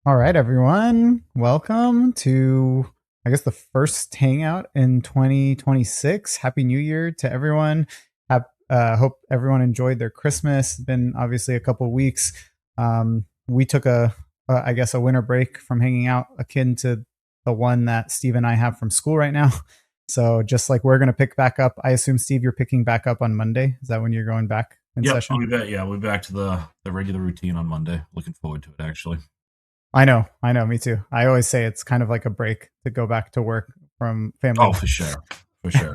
All right, everyone. Welcome to, I guess, the first hangout in 2026. Happy New Year to everyone. Hope everyone enjoyed their Christmas. It's been obviously a couple weeks. We took I guess, a winter break from hanging out, akin to the one that Steve and I have from school right now. So just like we're going to pick back up, I assume, Steve, you're picking back up on Monday. Is that when you're going back in Yep, I'll session? be back. Yeah, we're back to the regular routine on Monday. Looking forward to it, actually. I know, me too. I always say it's kind of like a break to go back to work from family Oh, life. for sure, for sure.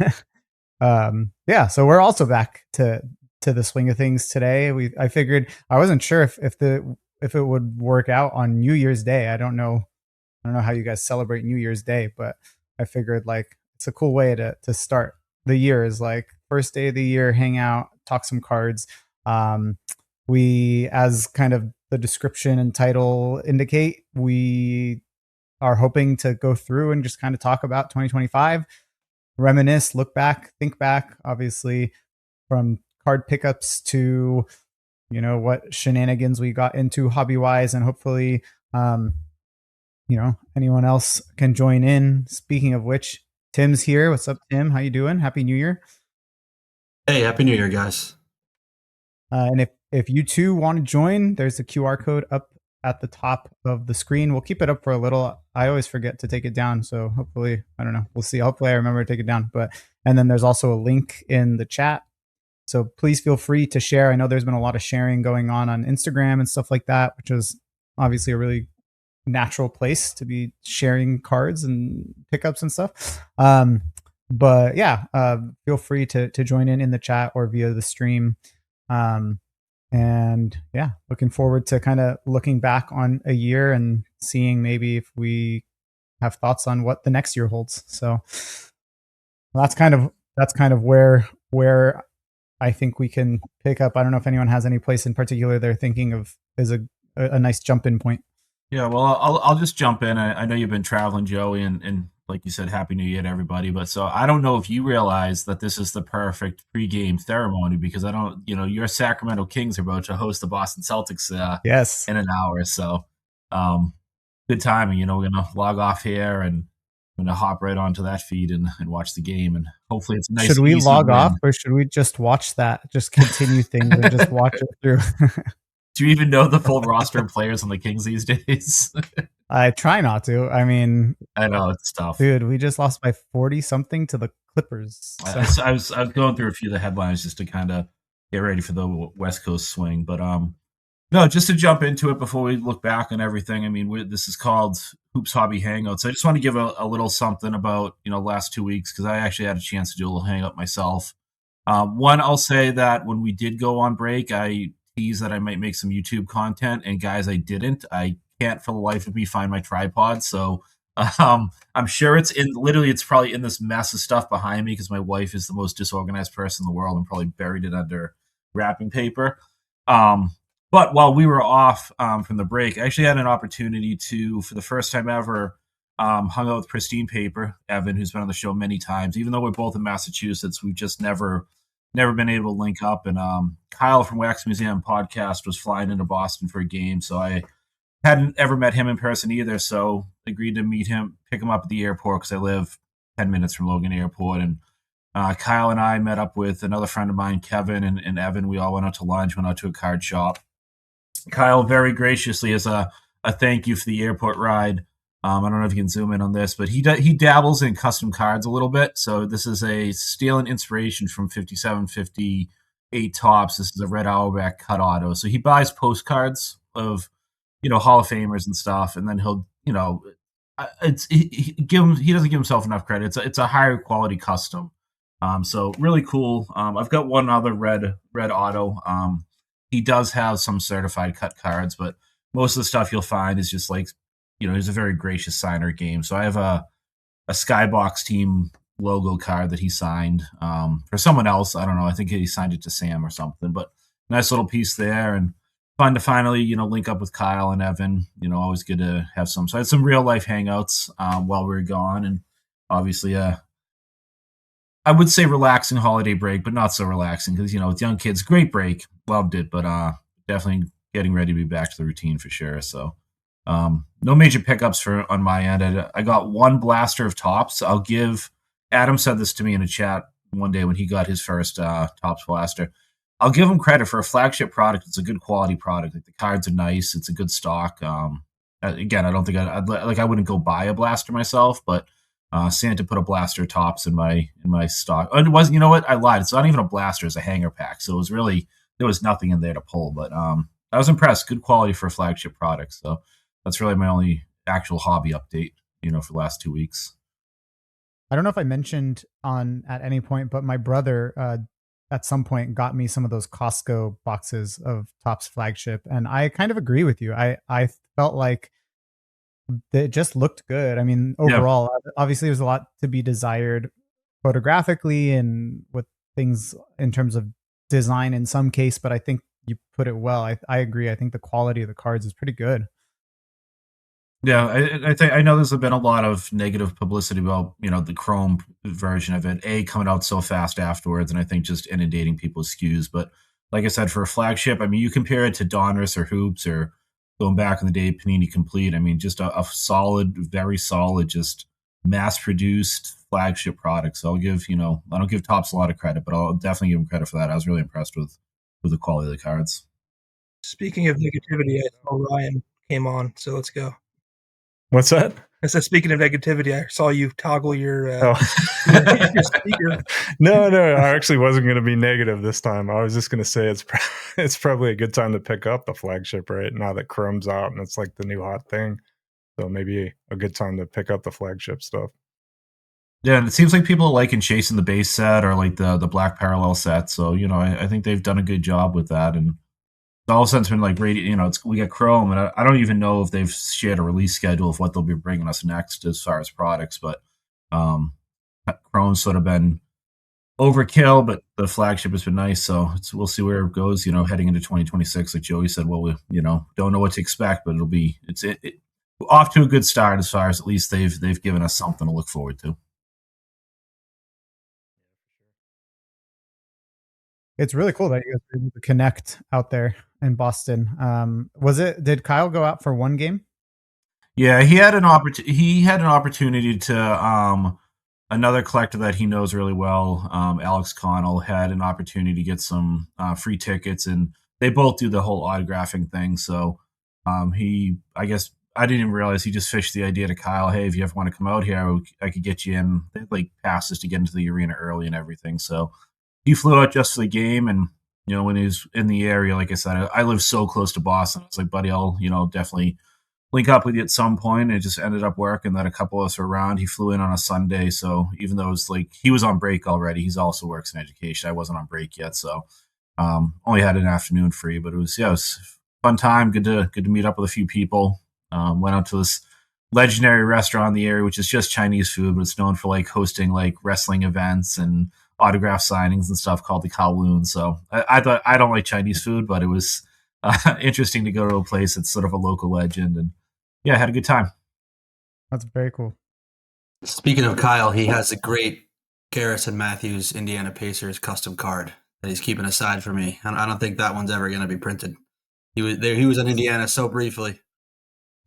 Yeah, so we're also back to the swing of things today. I figured I wasn't sure if it would work out on New Year's Day. I don't know how you guys celebrate New Year's Day, but I figured like it's a cool way to start the year is like first day of the year, hang out, talk some cards. Um, we, as kind of the description and title indicate, we are hoping to go through and just kind of talk about 2025, reminisce, look back, think back, obviously from card pickups to what shenanigans we got into hobby wise, and hopefully um, anyone else can join in. Speaking of which, Tim's here. What's up, Tim? How you doing? Happy New Year. Hey, Happy New Year, guys. And if you too want to join, there's a QR code up at the top of the screen. We'll keep it up for a little. I always forget to take it down, so hopefully, I don't know. We'll see. Hopefully, I remember to take it down. And then there's also a link in the chat. So please feel free to share. I know there's been a lot of sharing going on Instagram and stuff like that, which is obviously a really natural place to be sharing cards and pickups and stuff. But yeah, feel free to join in the chat or via the stream. Um, and yeah, looking forward to kind of looking back on a year and seeing maybe if we have thoughts on what the next year holds. So that's kind of where I think we can pick up. I don't know if anyone has any place in particular they're thinking of is a nice jump in point. Yeah, well, I'll just jump in. I know you've been traveling, Joey, and like you said, Happy New Year to everybody. But so I don't know if you realize that this is the perfect pregame ceremony because I don't, your Sacramento Kings are about to host the Boston Celtics Yes. in an hour. So good timing. We're gonna log off here and I'm gonna hop right onto that feed and watch the game. And hopefully it's a nice, Should we easy log off win. or should we just watch that? Just continue things and just watch it through. Do you even know the full roster of players on the Kings these days? I try not to. I mean, I know it's tough. dude, we just lost by 40 something to the Clippers. So. I was going through a few of the headlines just to kind of get ready for the West Coast swing, but no, just to jump into it before we look back on everything. I mean, this is called Hoops Hobby Hangouts. I just want to give a little something about last 2 weeks because I actually had a chance to do a little hangout myself. One, I'll say that when we did go on break, I teased that I might make some YouTube content, and guys, I didn't. I can't for the life of me find my tripod, so I'm sure it's probably in this mess of stuff behind me because my wife is the most disorganized person in the world and probably buried it under wrapping paper. But while we were off from the break, I actually had an opportunity to, for the first time ever, hung out with Pristine Paper, Evan, who's been on the show many times. Even though we're both in Massachusetts, we've just never been able to link up. And Kyle from Wax Museum Podcast was flying into Boston for a game, so I hadn't ever met him in person either. So agreed to meet him, pick him up at the airport because I live 10 minutes from Logan Airport. And Kyle and I met up with another friend of mine, Kevin and Evan. We all went out to lunch, went out to a card shop. Kyle very graciously, as a thank you for the airport ride. I don't know if you can zoom in on this, but he dabbles in custom cards a little bit. So this is a stealing inspiration from 5758 Tops. This is a Red Auerbach cut auto. So he buys postcards of Hall of Famers and stuff, and then he'll he doesn't give himself enough credit. It's a higher quality custom. So really cool. I've got one other red auto. He does have some certified cut cards, but most of the stuff you'll find is just like, he's a very gracious signer game. So I have a Skybox team logo card that he signed for someone else. I don't know. I think he signed it to Sam or something, but nice little piece there and fun to finally, link up with Kyle and Evan. Always good to have some. So I had some real life hangouts while we were gone, and obviously I would say relaxing holiday break, but not so relaxing because, with young kids, great break. Loved it, but definitely getting ready to be back to the routine for sure. So No major pickups for on my end. I got one blaster of tops. I'll give Adam said this to me in a chat one day when he got his first tops blaster. I'll give him credit for a flagship product. It's a good quality product. Like the cards are nice. It's a good stock. Again, I don't think I wouldn't go buy a blaster myself, but Santa put a blaster tops in my stock. And it was, you know what? I lied. It's not even a blaster; it's a hanger pack. So it was really there was nothing in there to pull. But I was impressed. Good quality for a flagship product. So that's really my only actual hobby update. For the last 2 weeks. I don't know if I mentioned on at any point, but my brother at some point got me some of those Costco boxes of Topps flagship, and I kind of agree with you. I felt like it just looked good. I mean, Yeah, overall, obviously, there's a lot to be desired photographically and with things in terms of design in some case, but I think you put it well. I agree. I think the quality of the cards is pretty good. yeah. I think I know there's been a lot of negative publicity about the Chrome version of it. Coming out so fast afterwards, and I think just inundating people's SKUs. But like I said, for a flagship, I mean, you compare it to Donruss or Hoops or going back in the day, Panini Complete. I mean, just a solid, very solid, just mass produced flagship product. So I don't give Topps a lot of credit, but I'll definitely give them credit for that. I was really impressed with the quality of the cards. Speaking of negativity, I saw Ryan came on, so let's go. What's that? I said, speaking of negativity, I saw you toggle your Oh. your speaker. No, I actually wasn't going to be negative this time. I was just going to say it's probably a good time to pick up the flagship right now that Chrome's out and it's like the new hot thing. So maybe a good time to pick up the flagship stuff. Yeah, and it seems like people are liking chasing the base set or like the black parallel set. So I think they've done a good job with that, and all of a sudden it's been like we got Chrome, and I don't even know if they've shared a release schedule of what they'll be bringing us next as far as products, but um, Chrome's sort of been overkill, but the flagship has been nice. So we'll see where it goes. Heading into 2026, like Joey said, well, we don't know what to expect, but it's off to a good start as far as at least they've given us something to look forward to. It's really cool that you guys were able to connect out there in Boston. Did Kyle go out for one game? Yeah, he had an opportunity to another collector that he knows really well, Alex Connell, had an opportunity to get some free tickets, and they both do the whole autographing thing. So I guess I didn't even realize he just fished the idea to Kyle. Hey, if you ever want to come out here, I could get you in. They had, like, passes to get into the arena early and everything. So he flew out just for the game, and when he was in the area, like I said, I live so close to Boston. It's like, buddy, I'll definitely link up with you at some point. And it just ended up working that a couple of us were around. He flew in on a Sunday, so even though it was like he was on break already, he's also works in education. I wasn't on break yet, so only had an afternoon free. But it was a fun time. Good to meet up with a few people. Went out to this legendary restaurant in the area, which is just Chinese food, but it's known for like hosting like wrestling events and autograph signings and stuff, called the Kowloon. So I thought, I don't like Chinese food, but it was interesting to go to a place that's sort of a local legend, and yeah, had a good time. That's very cool. Speaking of Kyle, he has a great Garrison Matthews Indiana Pacers custom card that he's keeping aside for me. I don't think that one's ever going to be printed. He was there. He was in Indiana so briefly,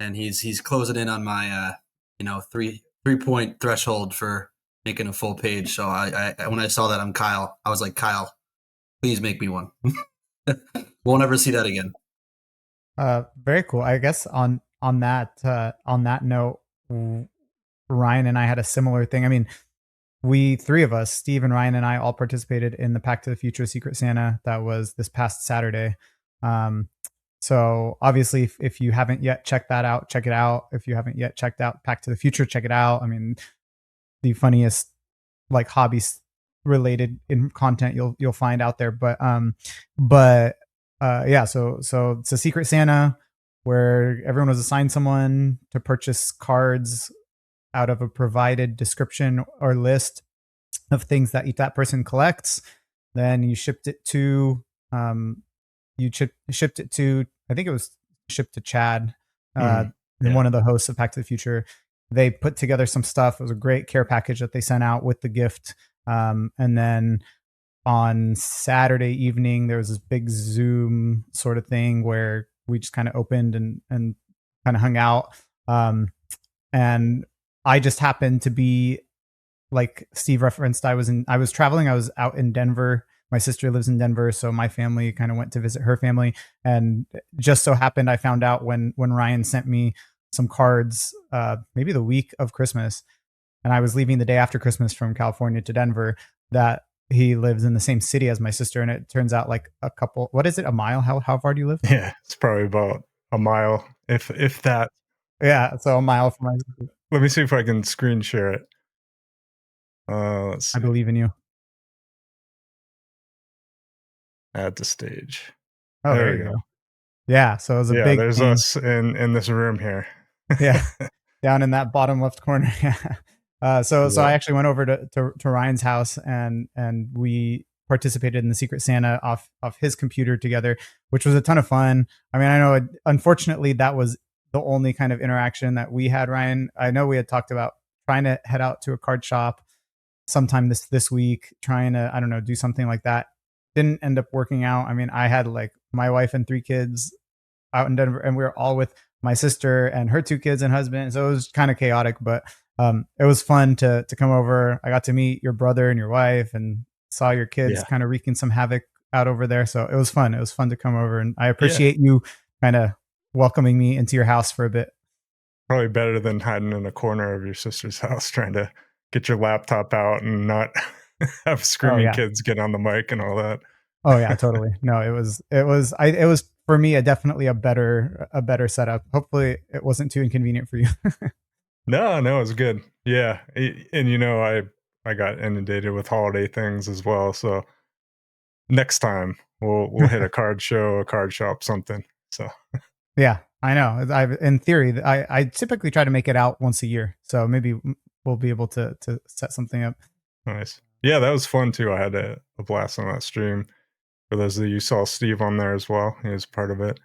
and he's closing in on my 3-point threshold for making a full page. So I when I saw that on Kyle, I was like, Kyle, please make me one. Won't ever see that again. Very cool. I guess on that note, Ryan and I had a similar thing. I mean, we three of us, Steve and Ryan and I, all participated in the Pack to the Future Secret Santa that was this past Saturday. So obviously, if you haven't yet checked that out, check it out. If you haven't yet checked out Pack to the Future, check it out. I mean, the funniest like hobbies related in content you'll find out there. Yeah, so it's a Secret Santa where everyone was assigned someone to purchase cards out of a provided description or list of things that person collects. Then you shipped it to shipped it to, I think it was shipped to Chad, one of the hosts of Pack to the Future. They put together some stuff. It was a great care package that they sent out with the gift. And then on Saturday evening, there was this big Zoom sort of thing where we just kind of opened and kind of hung out. And I just happened to be, like Steve referenced, I was traveling. I was out in Denver. My sister lives in Denver, so my family kind of went to visit her family, and just so happened I found out when Ryan sent me some cards, maybe the week of Christmas, and I was leaving the day after Christmas from California to Denver, that he lives in the same city as my sister, and it turns out like a couple. What is it? A mile? How far do you live? Yeah, it's probably about a mile, if that. Yeah, so a mile from my sister. Let me see if I can screen share it. Let's see. I believe in you. Add to stage. Oh, there you go. Yeah, so it was a big there's thing. us in this room here. Yeah, down in that bottom left corner. Yeah. So I actually went over to Ryan's house, and we participated in the Secret Santa off his computer together, which was a ton of fun. I mean, I know unfortunately that was the only kind of interaction that we had, Ryan. I know we had talked about trying to head out to a card shop sometime this week, trying to, I don't know, do something like that. Didn't end up working out. I mean, I had like my wife and 3 kids out in Denver, and we were all with my sister and her 2 kids and husband. So it was kind of chaotic, but it was fun to come over. I got to meet your brother and your wife, and saw your kids kind of wreaking some havoc out over there. So it was fun. It was fun to come over, and I appreciate you kind of welcoming me into your house for a bit. Probably better than hiding in a corner of your sister's house trying to get your laptop out and not have screaming kids get on the mic and all that. Oh yeah, totally. No, it was for me definitely a better setup. Hopefully it wasn't too inconvenient for you. No, it was good. Yeah. And I got inundated with holiday things as well. So next time we'll hit a card show, a card shop, something. So yeah, I know. In theory, I typically try to make it out once a year. So maybe we'll be able to set something up. Nice. Yeah, that was fun too. I had a blast on that stream. For those of you saw Steve on there as well, he was part of it.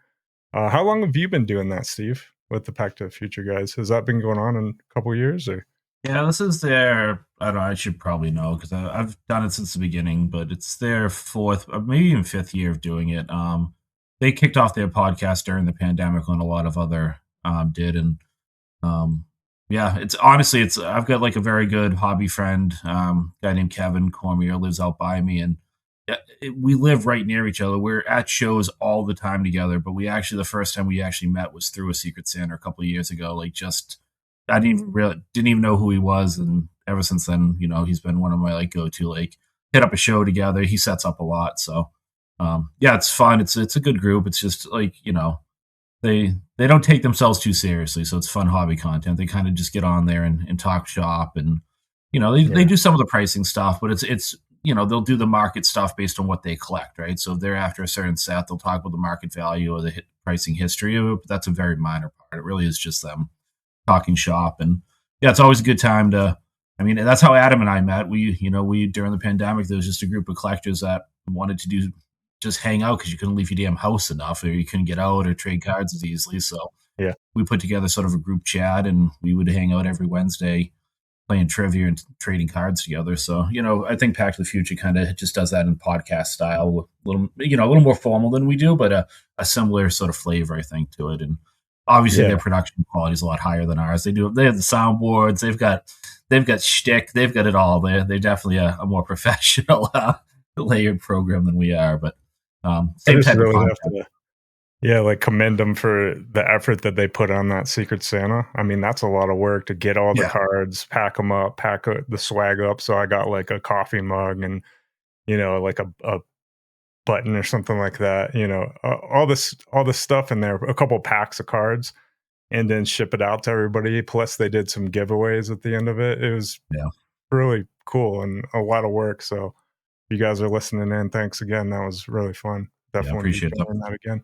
How long have you been doing that, Steve, with the Pact to the Future guys? Has that been going on in a couple years, or? Yeah, this is their, I don't know, I should probably know because I've done it since the beginning, but it's their 4th, or maybe even 5th year of doing it. They kicked off their podcast during the pandemic when a lot of other did, and yeah, it's honestly, I've got like a very good hobby friend, guy named Kevin Cormier, lives out by me, and we live right near each other. We're at shows all the time together, but the first time we actually met was through a Secret Santa a couple of years ago. Like, just I didn't even know who he was, and ever since then, he's been one of my like go-to, like, hit up a show together. He sets up a lot, so yeah, it's fun. It's a good group. It's just like, they don't take themselves too seriously, so it's fun hobby content. They kind of just get on there and talk shop, and they do some of the pricing stuff, but it's they'll do the market stuff based on what they collect, right? So if they're after a certain set, they'll talk about the market value or the pricing history of it, but that's a very minor part. It really is just them talking shop. And yeah, it's always a good time to, I mean, that's how Adam and I met. We during the pandemic, there was just a group of collectors that wanted to just hang out because you couldn't leave your damn house enough, or you couldn't get out or trade cards as easily. So yeah, we put together sort of a group chat, and we would hang out every Wednesday playing trivia and trading cards together. So, I think Pact to the Future kind of just does that in podcast style, a little more formal than we do, but a similar sort of flavor, I think, to it. And obviously their production quality is a lot higher than ours. They have the soundboards, they've got shtick, they've got it all. They're definitely a more professional layered program than we are, but same type of content. Like commend them for the effort that they put on that Secret Santa. I mean, that's a lot of work to get all the cards, pack them up, the swag up. So I got like a coffee mug and, like a button or something like that, all this stuff in there, a couple packs of cards, and then ship it out to everybody. Plus they did some giveaways at the end of it. It was really cool and a lot of work. So if you guys are listening in, thanks again. That was really fun. Definitely appreciate that again.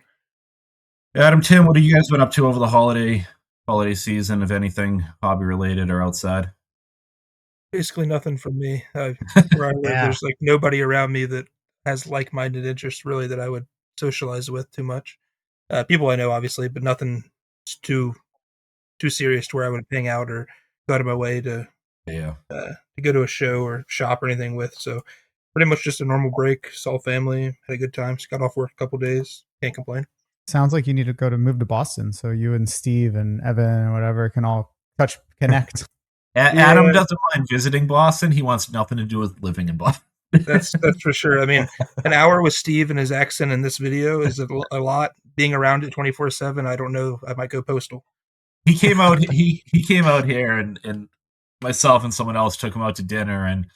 Adam, Tim, what have you guys been up to over the holiday season, if anything, hobby related or outside? Basically nothing from me. Where I live, there's like nobody around me that has like-minded interests really that I would socialize with too much. People I know, obviously, but nothing too serious to where I would hang out or go out of my way to go to a show or shop or anything with. So pretty much just a normal break. Saw family, had a good time. Just got off work a couple days. Can't complain. Sounds like you need to move to Boston so you and Steve and Evan and whatever can all connect. Adam doesn't mind visiting Boston. He wants nothing to do with living in Boston. That's for sure. I mean, an hour with Steve and his accent in this video is a lot. Being around it 24/7, I don't know. I might go postal. He came out. He came out here, and myself and someone else took him out to dinner, and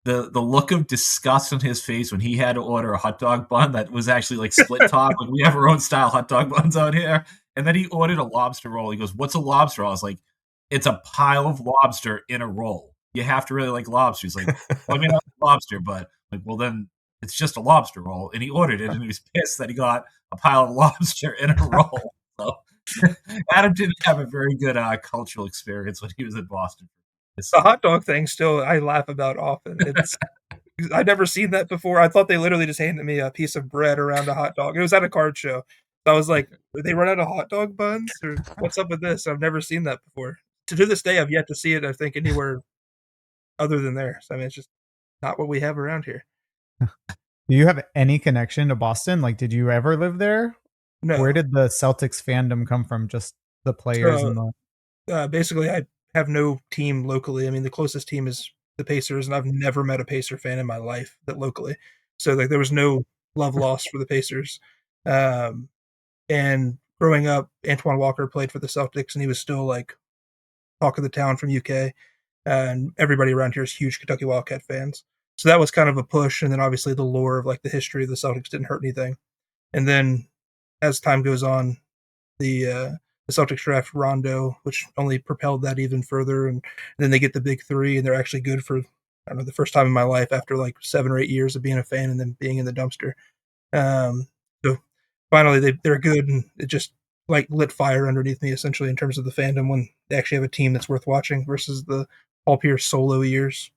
the look of disgust on his face when he had to order a hot dog bun that was actually like split top. Like we have our own style hot dog buns out here, and then he ordered a lobster roll. He goes, "What's a lobster roll?" I was like, "It's a pile of lobster in a roll. You have to really like lobster." He's like, well, "I mean, I like lobster, but like, well, then it's just a lobster roll." And he ordered it, and he was pissed that he got a pile of lobster in a roll. So Adam didn't have a very good cultural experience when he was in Boston. The hot dog thing still I laugh about often. It's I'd never seen that before. I thought they literally just handed me a piece of bread around a hot dog. It was at a card show. So I was like, did they run out of hot dog buns? Or what's up with this? I've never seen that before. To this day, I've yet to see it, I think, anywhere other than there. So I mean, it's just not what we have around here. Do you have any connection to Boston? Like, did you ever live there? No. Where did the Celtics fandom come from? Just the players and the. Basically, I have no team locally. I mean, the closest team is the Pacers, and I've never met a Pacer fan in my life that locally. So like, there was no love lost for the Pacers. And growing up, Antoine Walker played for the Celtics, and he was still like talk of the town from UK. And everybody around here is huge Kentucky Wildcat fans. So that was kind of a push. And then obviously the lore of like the history of the Celtics didn't hurt anything. And then as time goes on, the Celtics draft Rondo, which only propelled that even further. And then they get the big three, and they're actually good for, I don't know, the first time in my life after like 7 or 8 years of being a fan and then being in the dumpster. So finally they're good, and it just like lit fire underneath me essentially in terms of the fandom when they actually have a team that's worth watching versus the Paul Pierce solo years.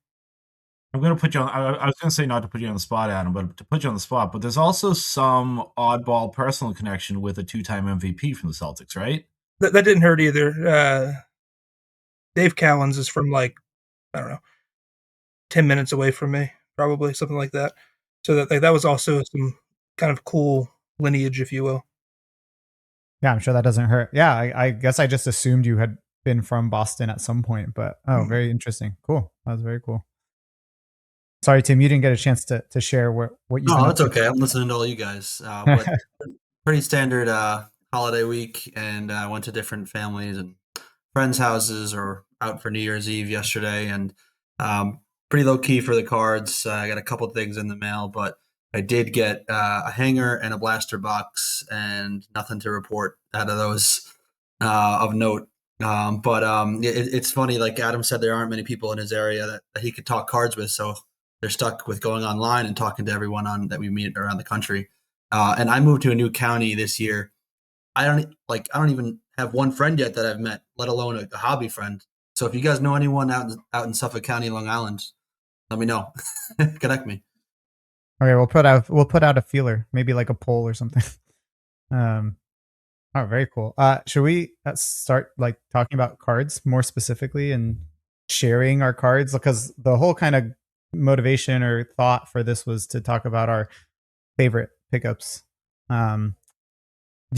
I'm going to put you on. I was going to say not to put you on the spot, Adam, but to put you on the spot. But there's also some oddball personal connection with a 2-time MVP from the Celtics, right? That didn't hurt either. Dave Cowens is from like, I don't know, 10 minutes away from me, probably something like that. So that was also some kind of cool lineage, if you will. Yeah, I'm sure that doesn't hurt. Yeah, I guess I just assumed you had been from Boston at some point, but very interesting. Cool. That was very cool. Sorry, Tim, you didn't get a chance to share what you. Oh, that's okay. I'm listening to all you guys. But pretty standard holiday week, and I went to different families and friends' houses or out for New Year's Eve yesterday, and pretty low key for the cards. I got a couple things in the mail, but I did get a hanger and a blaster box, and nothing to report out of those of note. It's funny, like Adam said, there aren't many people in his area that he could talk cards with, so they're stuck with going online and talking to everyone that we meet around the country. And I moved to a new county this year. I don't even have one friend yet that I've met, let alone a hobby friend. So if you guys know anyone out in Suffolk County, Long Island, let me know. Connect me. Okay, we'll put out a feeler, maybe like a poll or something. Oh, very cool. Should we start like talking about cards more specifically and sharing our cards? Because the whole kind of motivation or thought for this was to talk about our favorite pickups. Do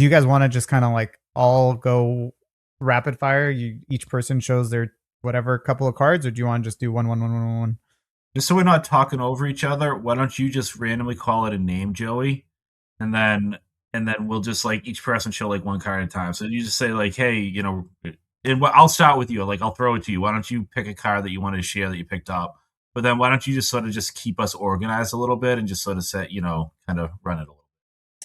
you guys want to just kind of like all go rapid fire? Each person shows their whatever couple of cards, or do you want to just do one? Just so we're not talking over each other, why don't you just randomly call it a name, Joey, and then we'll just like each person show like one card at a time. So you just say like, hey, you know, and I'll start with you. Like I'll throw it to you. Why don't you pick a card that you wanted to share that you picked up? But then why don't you just sort of just keep us organized a little bit and just sort of set, you know, kind of run it a little.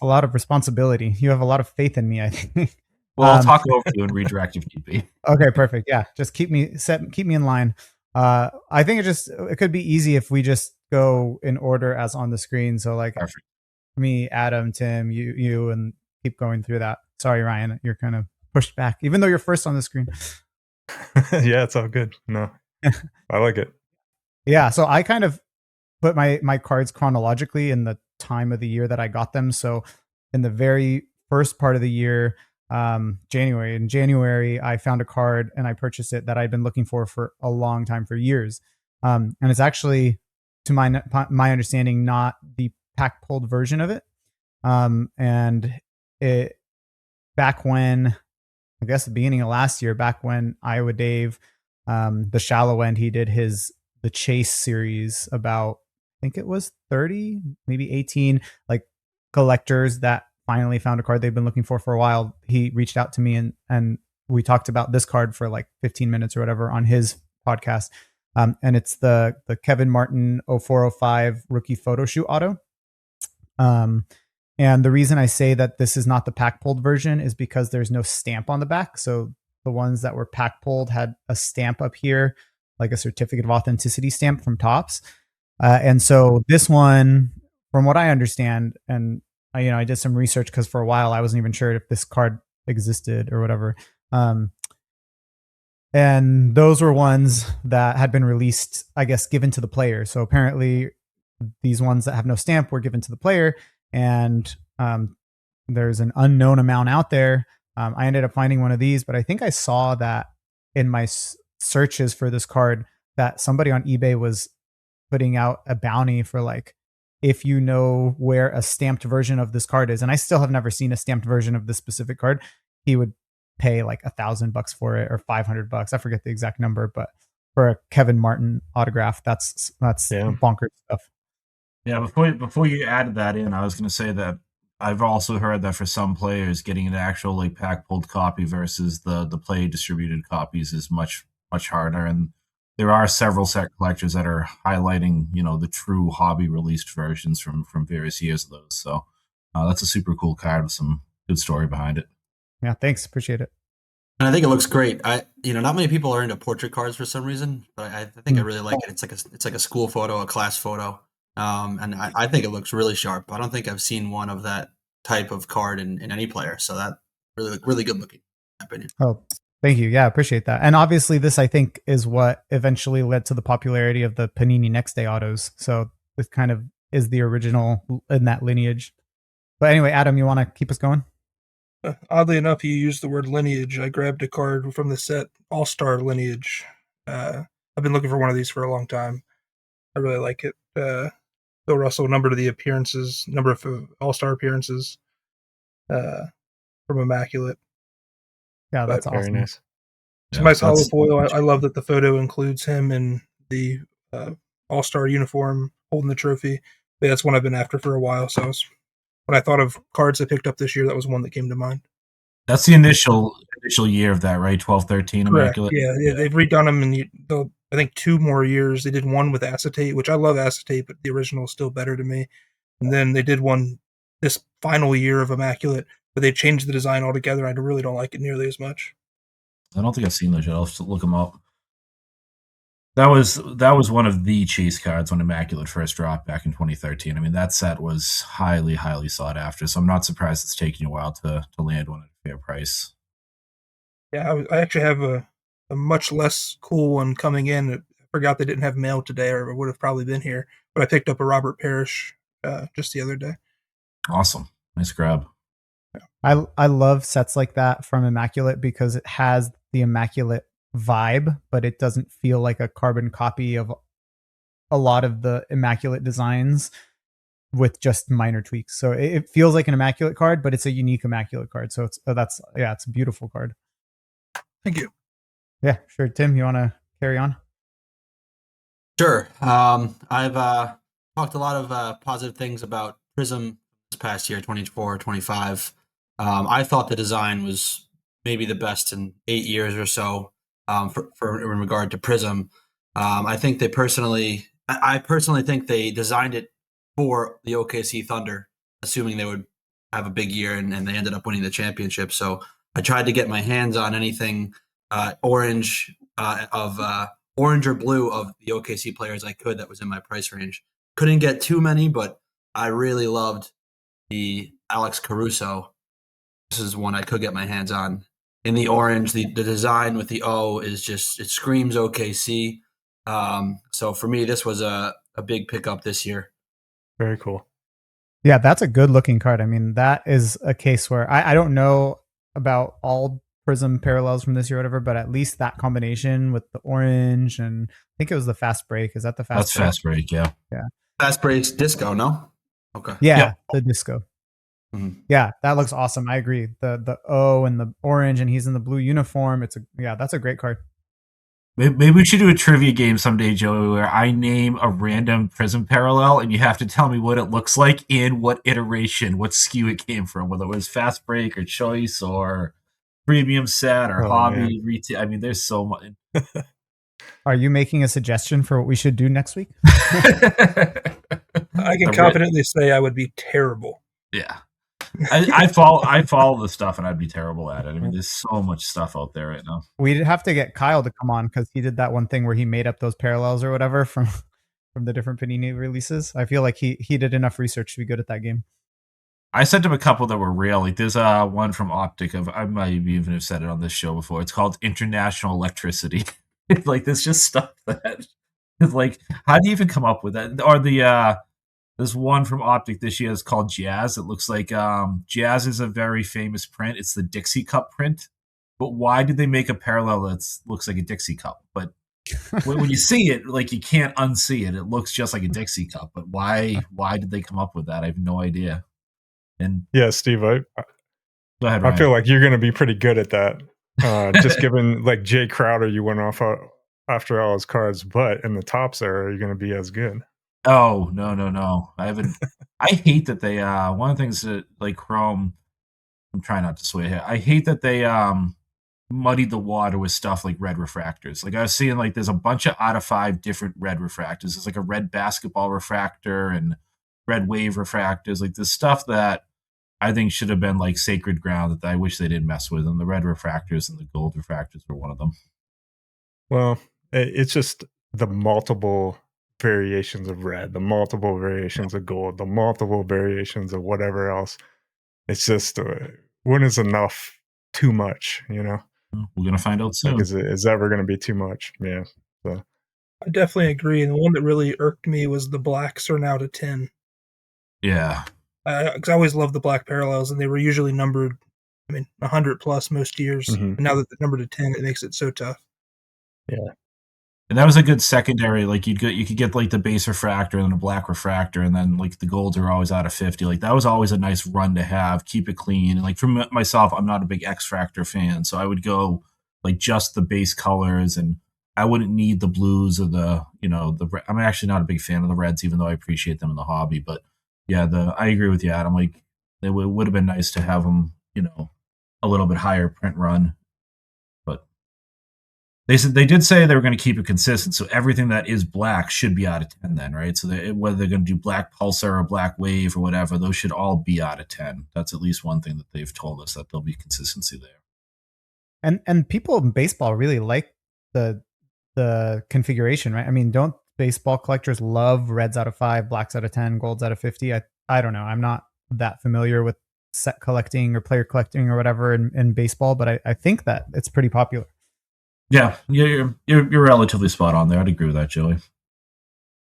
A lot of responsibility. You have a lot of faith in me, I think. Well, I'll talk over you and redirect if need be. Okay, perfect. Yeah, just keep me in line. I think it could be easy if we just go in order as on the screen. So like Perfect. Me, Adam, Tim, you, and keep going through that. Sorry, Ryan, you're kind of pushed back, even though you're first on the screen. Yeah, it's all good. No, I like it. Yeah, so I kind of put my cards chronologically in the time of the year that I got them. So in the very first part of the year, January. In January, I found a card and I purchased it that I'd been looking for a long time, for years. And it's actually, to my understanding, not the pack pulled version of it. And back when, I guess the beginning of last year, back when Iowa Dave, the shallow end, he did the Chase series about, I think it was 30, maybe 18, like collectors that finally found a card they've been looking for a while. He reached out to me and we talked about this card for like 15 minutes or whatever on his podcast. And it's the Kevin Martin 0405 rookie photo shoot auto. And the reason I say that this is not the pack pulled version is because there's no stamp on the back. So the ones that were pack pulled had a stamp up here, like a certificate of authenticity stamp from Topps. And so this one, from what I understand, and I did some research because for a while I wasn't even sure if this card existed or whatever. And those were ones that had been released, I guess, given to the player. So apparently these ones that have no stamp were given to the player, and there's an unknown amount out there. I ended up finding one of these, but I think I saw that in my searches for this card that somebody on eBay was putting out a bounty for like, if you know where a stamped version of this card is, and I still have never seen a stamped version of this specific card, he would pay like $1,000 for it or $500. I forget the exact number, but for a Kevin Martin autograph, that's bonkers stuff. Yeah, before you added that in, I was going to say that I've also heard that for some players, getting an actual like pack pulled copy versus the play distributed copies is much harder, and there are several set collectors that are highlighting the true hobby released versions from various years of those. So that's a super cool card with some good story behind it. Yeah, thanks, appreciate it. And I think it looks great. Not many people are into portrait cards for some reason, but I think I really like it. It's like a school photo, a class photo. And I think it looks really sharp. I don't think I've seen one of that type of card in any player. So that really good looking, in my opinion. Oh, thank you. Yeah, I appreciate that. And obviously this, I think, is what eventually led to the popularity of the Panini Next Day autos. So this kind of is the original in that lineage. But anyway, Adam, you want to keep us going? Oddly enough, you used the word lineage. I grabbed a card from the set All-Star Lineage. I've been looking for one of these for a long time. I really like it. Bill Russell, number of All-Star appearances from Immaculate. Yeah, that's awesome. Very nice. It's a nice hollow foil. I love that the photo includes him in the All-Star uniform holding the trophy. But that's one I've been after for a while. So when I thought of cards I picked up this year, that was one that came to mind. That's the initial year of that, right? 12-13 Immaculate. Yeah, they've redone them in I think 2 more years. They did one with acetate, which I love acetate, but the original is still better to me. And then they did one this final year of Immaculate, but they changed the design altogether. I really don't like it nearly as much. I don't think I've seen those yet. I'll have to look them up. That was one of the chase cards when Immaculate first dropped back in 2013. I mean, that set was highly sought after, so I'm not surprised it's taking you a while to land one at a fair price. Yeah, I actually have a much less cool one coming in. I forgot they didn't have mail today, or it would have probably been here. But I picked up a Robert Parrish just the other day. Awesome. Nice grab. I love sets like that from Immaculate because it has the Immaculate vibe, but it doesn't feel like a carbon copy of a lot of the Immaculate designs with just minor tweaks. So it feels like an Immaculate card, but it's a unique Immaculate card. So it's a beautiful card. Thank you. Yeah, sure. Tim, you want to carry on? Sure. I've talked a lot of positive things about Prism this past year, 24, 25. I thought the design was maybe the best in 8 years or so for in regard to Prism. I personally think they designed it for the OKC Thunder, assuming they would have a big year, and they ended up winning the championship. So I tried to get my hands on anything orange or blue of the OKC players I could that was in my price range. Couldn't get too many, but I really loved the Alex Caruso. This is one I could get my hands on. In the orange, the design with the O is just, it screams OKC. So for me, this was a big pickup this year. Very cool. Yeah, that's a good looking card. I mean, that is a case where I don't know about all Prism parallels from this year or whatever, but at least that combination with the orange, and I think it was the fast break. Is that the fast break? Fast break, yeah. Yeah. Fast break's disco, no? Okay. Yeah, the disco. Yeah, that looks awesome. I agree. The O and the orange, and he's in the blue uniform. That's a great card. Maybe we should do a trivia game someday, Joey, where I name a random Prism parallel, and you have to tell me what it looks like in what iteration, what SKU it came from, whether it was Fast Break or Choice or Premium Set or Hobby, Retail. I mean, there's so much. Are you making a suggestion for what we should do next week? I can confidently say I would be terrible. Yeah. I follow the stuff and I'd be terrible at it. I mean, there's so much stuff out there right now. We'd have to get Kyle to come on because he did that one thing where he made up those parallels or whatever from the different Panini releases. I feel like he did enough research to be good at that game. I sent him a couple that were real. Like there's one from Optic of I might even have said it on this show before. It's called International Electricity. Like there's just stuff that is like, how do you even come up with that? Or there's one from Optic this year is called Jazz. It looks like Jazz is a very famous print. It's the Dixie Cup print. But why did they make a parallel that looks like a Dixie Cup? But when you see it, like you can't unsee it. It looks just like a Dixie Cup. But why did they come up with that? I have no idea. And yeah, Steve, go ahead, Ryan. I feel like you're going to be pretty good at that. Just given like Jay Crowder, you went off after all his cards, but in the Topps era, you're going to be as good. Oh, no. I haven't. I hate that they, one of the things that like Chrome, I'm trying not to sway here. I hate that they muddied the water with stuff like red refractors. Like I was seeing like there's a bunch of out of 5 different red refractors. There's like a red basketball refractor and red wave refractors. Like this stuff that I think should have been like sacred ground that I wish they didn't mess with. And the red refractors and the gold refractors were one of them. Well, it's just the multiple variations of red, the multiple variations of gold, the multiple variations of whatever else. It's just when is enough too much, you know? We're going to find out soon. Like, is ever going to be too much? Yeah. So. I definitely agree. And the one that really irked me was the blacks are now to 10. Yeah. Because I always loved the black parallels, and they were usually numbered, 100 plus most years. And now that they're numbered to 10, it makes it so tough. Yeah. And that was a good secondary. Like you could get like the base refractor and a black refractor, and then like the golds are always out of 50. Like that was always a nice run to have. Keep it clean. And like for myself, I'm not a big X Fractor fan, so I would go like just the base colors, and I wouldn't need the blues or I'm actually not a big fan of the reds, even though I appreciate them in the hobby. But yeah, I agree with you, Adam. Like it would have been nice to have them, a little bit higher print run. But they did say they were going to keep it consistent, so everything that is black should be out of 10 then, right? So whether they're going to do black pulsar or black wave or whatever, those should all be out of 10. That's at least one thing that they've told us, that there'll be consistency there. And people in baseball really like the configuration, right? I mean, don't baseball collectors love reds out of 5, blacks out of 10, golds out of 50? I don't know. I'm not that familiar with set collecting or player collecting or whatever in baseball, but I think that it's pretty popular. Yeah, you're relatively spot on there. I'd agree with that, Joey.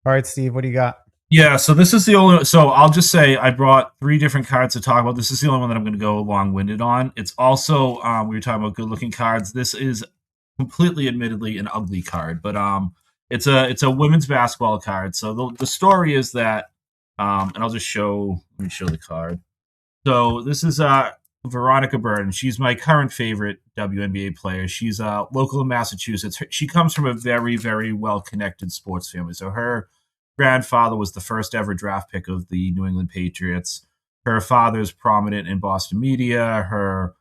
All right, Steve, what do you got? Yeah, so this is the only. So I'll just say I brought 3 different cards to talk about. This is the only one that I'm going to go long-winded on. It's also we were talking about good-looking cards. This is completely, admittedly, an ugly card, but it's a women's basketball card. So the story is that, and I'll just let me show the card. So this is Veronica Burton. She's my current favorite WNBA player. She's local in Massachusetts. She comes from a very, very well-connected sports family. So her grandfather was the first ever draft pick of the New England Patriots. Her father's prominent in Boston media. Her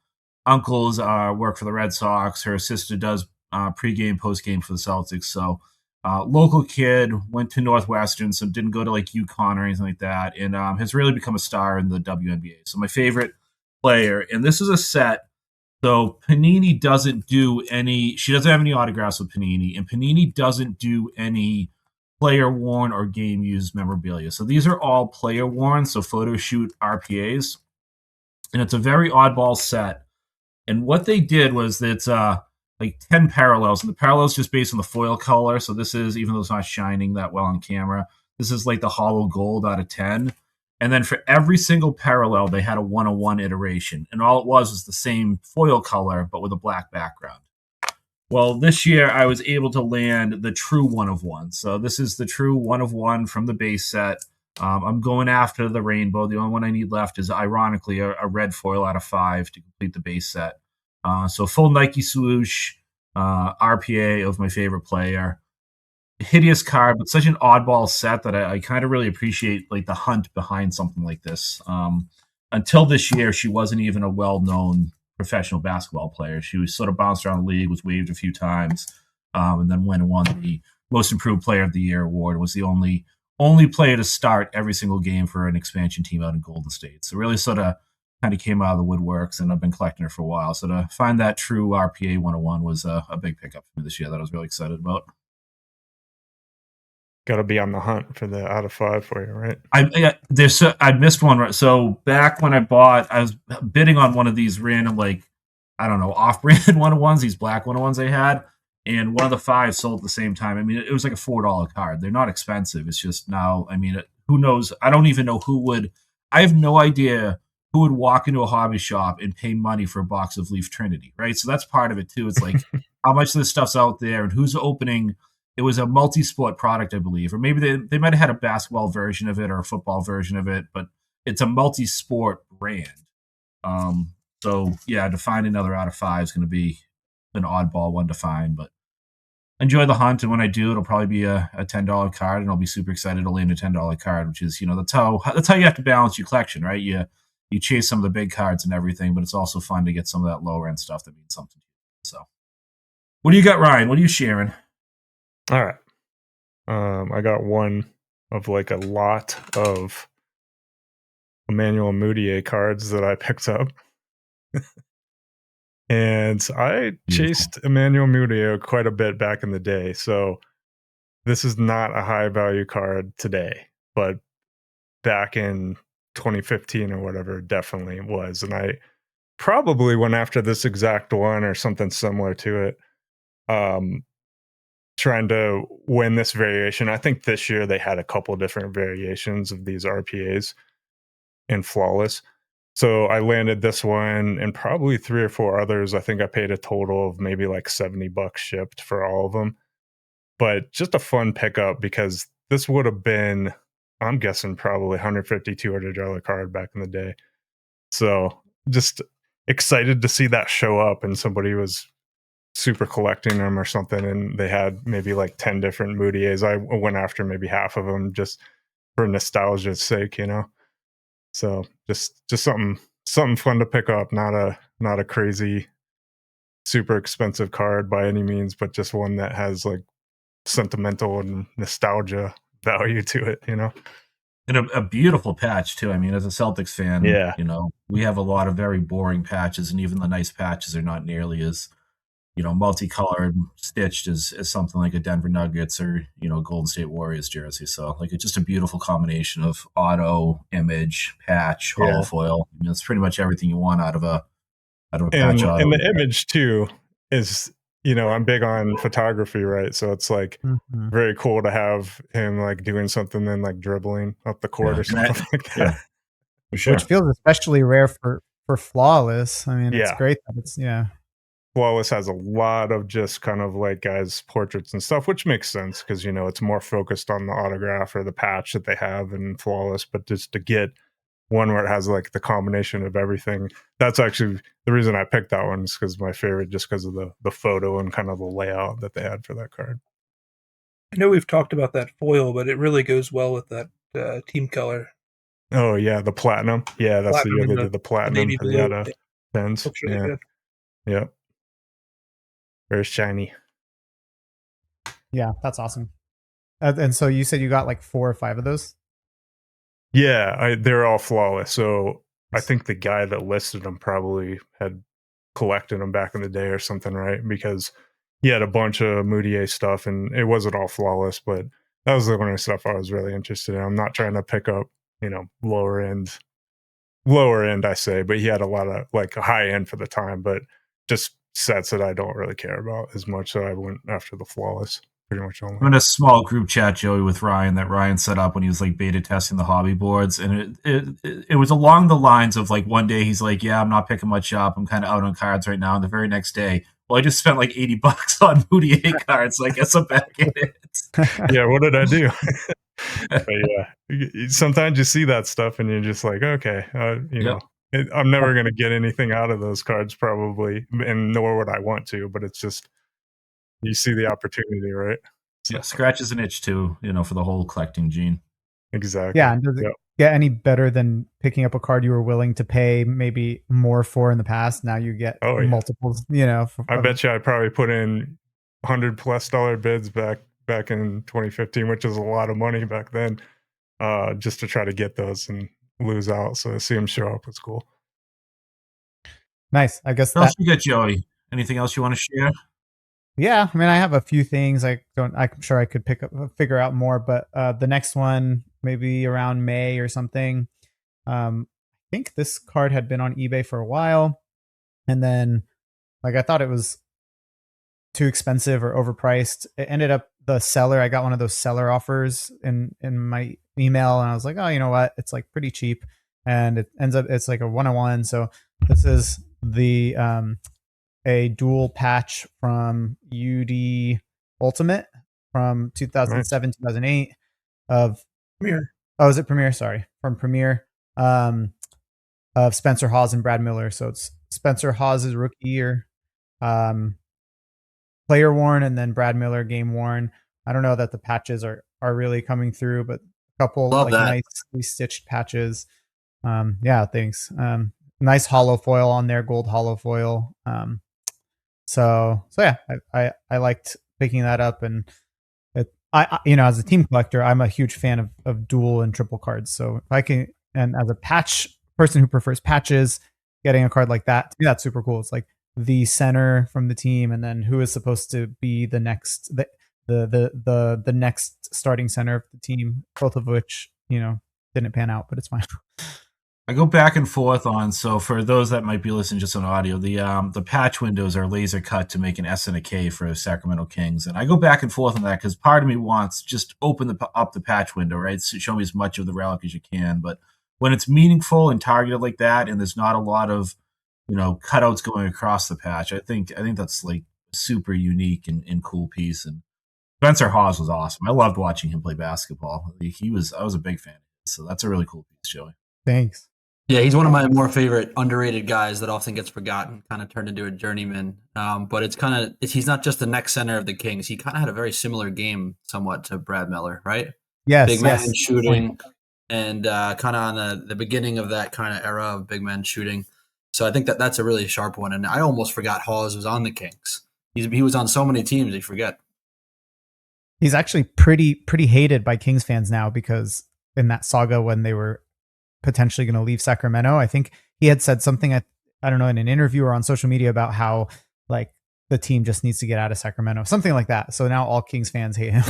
uncles work for the Red Sox. Her sister does pregame, postgame for the Celtics. So local kid, went to Northwestern, so didn't go to like UConn or anything like that, and has really become a star in the WNBA. So my favorite player, and this is a set. So Panini doesn't do any. She doesn't have any autographs with Panini, and Panini doesn't do any player worn or game used memorabilia. So these are all player worn, so photo shoot RPAs, and it's a very oddball set. And what they did was that it's like 10 parallels, and the parallels just based on the foil color. So this is, even though it's not shining that well on camera, this is like the hollow gold out of 10. And then for every single parallel, they had a 101 iteration. And all it was the same foil color, but with a black background. Well, this year I was able to land the true 1 of 1. So this is the true 1 of 1 from the base set. I'm going after the rainbow. The only one I need left is, ironically, a red foil out of 5 to complete the base set. So full Nike swoosh, RPA of my favorite player. Hideous card, but such an oddball set that I kind of really appreciate like the hunt behind something like this. Until this year, she wasn't even a well-known professional basketball player. She was sort of bounced around the league, was waived a few times, and then went and won the Most Improved Player of the Year award. Was the only player to start every single game for an expansion team out in Golden State. So really sort of kind of came out of the woodworks, and I've been collecting her for a while. So to find that true RPA 101 was a big pickup for me this year that I was really excited about. Got to be on the hunt for the out of 5 for you, right? I missed one. So back when I was bidding on one of these random, like, I don't know, off-brand 101s, these black 101s they had, and one of the 5 sold at the same time. I mean, it was like a $4 card. They're not expensive. It's just now, I mean, who knows? I don't even know I have no idea who would walk into a hobby shop and pay money for a box of Leaf Trinity, right? So that's part of it too. It's like how much of this stuff's out there and who's opening. It was a multi-sport product, I believe, or maybe they might have had a basketball version of it or a football version of it, but it's a multi-sport brand. So yeah, to find another out of 5 is going to be an oddball one to find, but enjoy the hunt. And when I do, it'll probably be a $10 card, and I'll be super excited to land a $10 card, which is, that's how you have to balance your collection, right? You chase some of the big cards and everything, but it's also fun to get some of that lower end stuff that means something to you. So what do you got, Ryan? What are you sharing? All right. I got one of like a lot of Emmanuel Mudiay cards that I picked up. And I chased Emmanuel Mudiay quite a bit back in the day. So this is not a high value card today, but back in 2015 or whatever, definitely was. And I probably went after this exact one or something similar to it. Trying to win this variation. I think this year they had a couple different variations of these RPAs in Flawless. So I landed this one and probably 3 or 4 others. I think I paid a total of maybe like $70 shipped for all of them. But just a fun pickup because this would have been, I'm guessing, probably $150, $200 card back in the day. So just excited to see that show up, and somebody was super collecting them or something, and they had maybe like 10 different Mudiays. I went after maybe half of them just for nostalgia's sake, So just something fun to pick up. Not a crazy, super expensive card by any means, but just one that has like sentimental and nostalgia value to it, And a beautiful patch too. I mean, as a Celtics fan, yeah, we have a lot of very boring patches, and even the nice patches are not nearly as multicolored, stitched as something like a Denver Nuggets or, Golden State Warriors jersey. So like it's just a beautiful combination of auto, image, patch, hollow foil. I mean, it's pretty much everything you want out of a patch auto. And the image too is, I'm big on photography, right? So it's like very cool to have him like doing something, then like dribbling up the court or something like that. Yeah, for sure. Which feels especially rare for Flawless. I mean, it's great that it's Flawless has a lot of just kind of like guys' portraits and stuff, which makes sense because, it's more focused on the autograph or the patch that they have in Flawless. But just to get one where it has like the combination of everything, that's actually the reason I picked that one, is because my favorite, just because of the photo and kind of the layout that they had for that card. I know we've talked about that foil, but it really goes well with that team color. Oh, yeah, the platinum. Yeah, that's the year they did the platinum for the pens. Yeah. Very shiny. Yeah, that's awesome. And so you said you got like 4 or 5 of those? Yeah, they're all Flawless. So I think the guy that listed them probably had collected them back in the day or something, right? Because he had a bunch of Mudiay stuff, and it wasn't all Flawless, but that was the only stuff I was really interested in. I'm not trying to pick up, lower end, I say, but he had a lot of like high end for the time, but just sets that I don't really care about as much. So I went after the Flawless pretty much only. I'm in a small group chat, Joey, with Ryan that Ryan set up when he was like beta testing the hobby boards, and it was along the lines of like one day he's like, "Yeah, I'm not picking much up. I'm kind of out on cards right now." And the very next day, well, I just spent like $80 on Mudiay cards, so I guess I'm back in it. Yeah, what did I do? But yeah, sometimes you see that stuff and you're just like, okay, I'm never going to get anything out of those cards probably, and nor would I want to, but it's just, you see the opportunity, right? So. Yeah, scratches an itch too, for the whole collecting gene. Exactly. Yeah, and does it get any better than picking up a card you were willing to pay maybe more for in the past? Now you get multiples, I bet you I probably put in $100+ bids back in 2015, which is a lot of money back then, just to try to get those and lose out. So to see them show up was cool. Nice. I guess what else you got, Joey? Anything else you want to share? Yeah, I mean, I have a few things. I'm sure I could figure out more, but the next one maybe around May or something. I think this card had been on eBay for a while, and then I thought it was too expensive or overpriced. It ended up the seller. I got one of those seller offers in my email, and I was like, oh, you know what? It's pretty cheap, and it ends up it's like a 101. So this is the a dual patch from UD Ultimate from 2007, 2008 of Premier. Oh, is it Premier? Sorry, from Premier of Spencer Hawes and Brad Miller. So it's Spencer Hawes' rookie year, player worn, and then Brad Miller game worn. I don't know that the patches are really coming through, but a couple nicely stitched patches. Yeah, thanks. Nice hollow foil on there, gold hollow foil. So yeah, I liked picking that up, and I as a team collector, I'm a huge fan of dual and triple cards. So if I can, and as a patch person who prefers patches, getting a card like that, to me, that's super cool. It's like the center from the team, and then who is supposed to be the next the next starting center of the team, both of which didn't pan out, but it's fine. I go back and forth on, so for those that might be listening just on audio, the patch windows are laser cut to make an S and a K for Sacramento Kings. And I go back and forth on that because part of me wants just open up the patch window, right? So show me as much of the relic as you can. But when it's meaningful and targeted like that, and there's not a lot of, cutouts going across the patch, I think that's like super unique and cool piece. And Spencer Hawes was awesome. I loved watching him play basketball. I was a big fan. So that's a really cool piece, Joey. Thanks. Yeah, he's one of my more favorite underrated guys that often gets forgotten, kind of turned into a journeyman. But he's not just the next center of the Kings. He kind of had a very similar game somewhat to Brad Miller, right? Yes. Big man shooting, and kind of on the beginning of that kind of era of big men shooting. So I think that's a really sharp one. And I almost forgot Hawes was on the Kings. He was on so many teams, you forget. He's actually pretty hated by Kings fans now because in that saga when they were potentially going to leave Sacramento, I think he had said something I don't know, in an interview or on social media about how the team just needs to get out of Sacramento, something like that. So now all Kings fans hate him.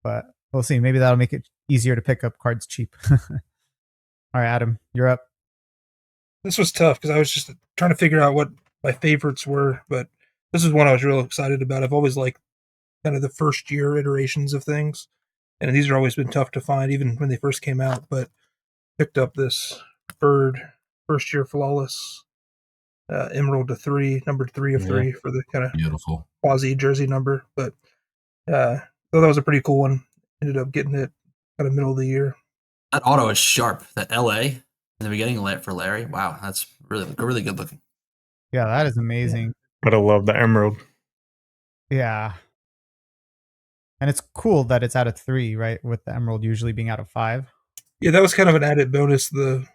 But we'll see. Maybe that'll make it easier to pick up cards cheap. All right, Adam, you're up. This was tough because I was just trying to figure out what my favorites were, but this is one I was real excited about. I've always liked kind of the first year iterations of things, and these are always been tough to find, even when they first came out. But picked up this Bird first year flawless Emerald to 3, number 3 of 3 for the kind of beautiful quasi jersey number. But thought that was a pretty cool one. Ended up getting it kind of middle of the year. That auto is sharp. That LA in the beginning for Larry. Wow, that's really good looking. Yeah, that is amazing. But I love the Emerald. Yeah. And it's cool that it's out of 3, right? With the Emerald usually being out of 5. Yeah, that was kind of an added bonus. The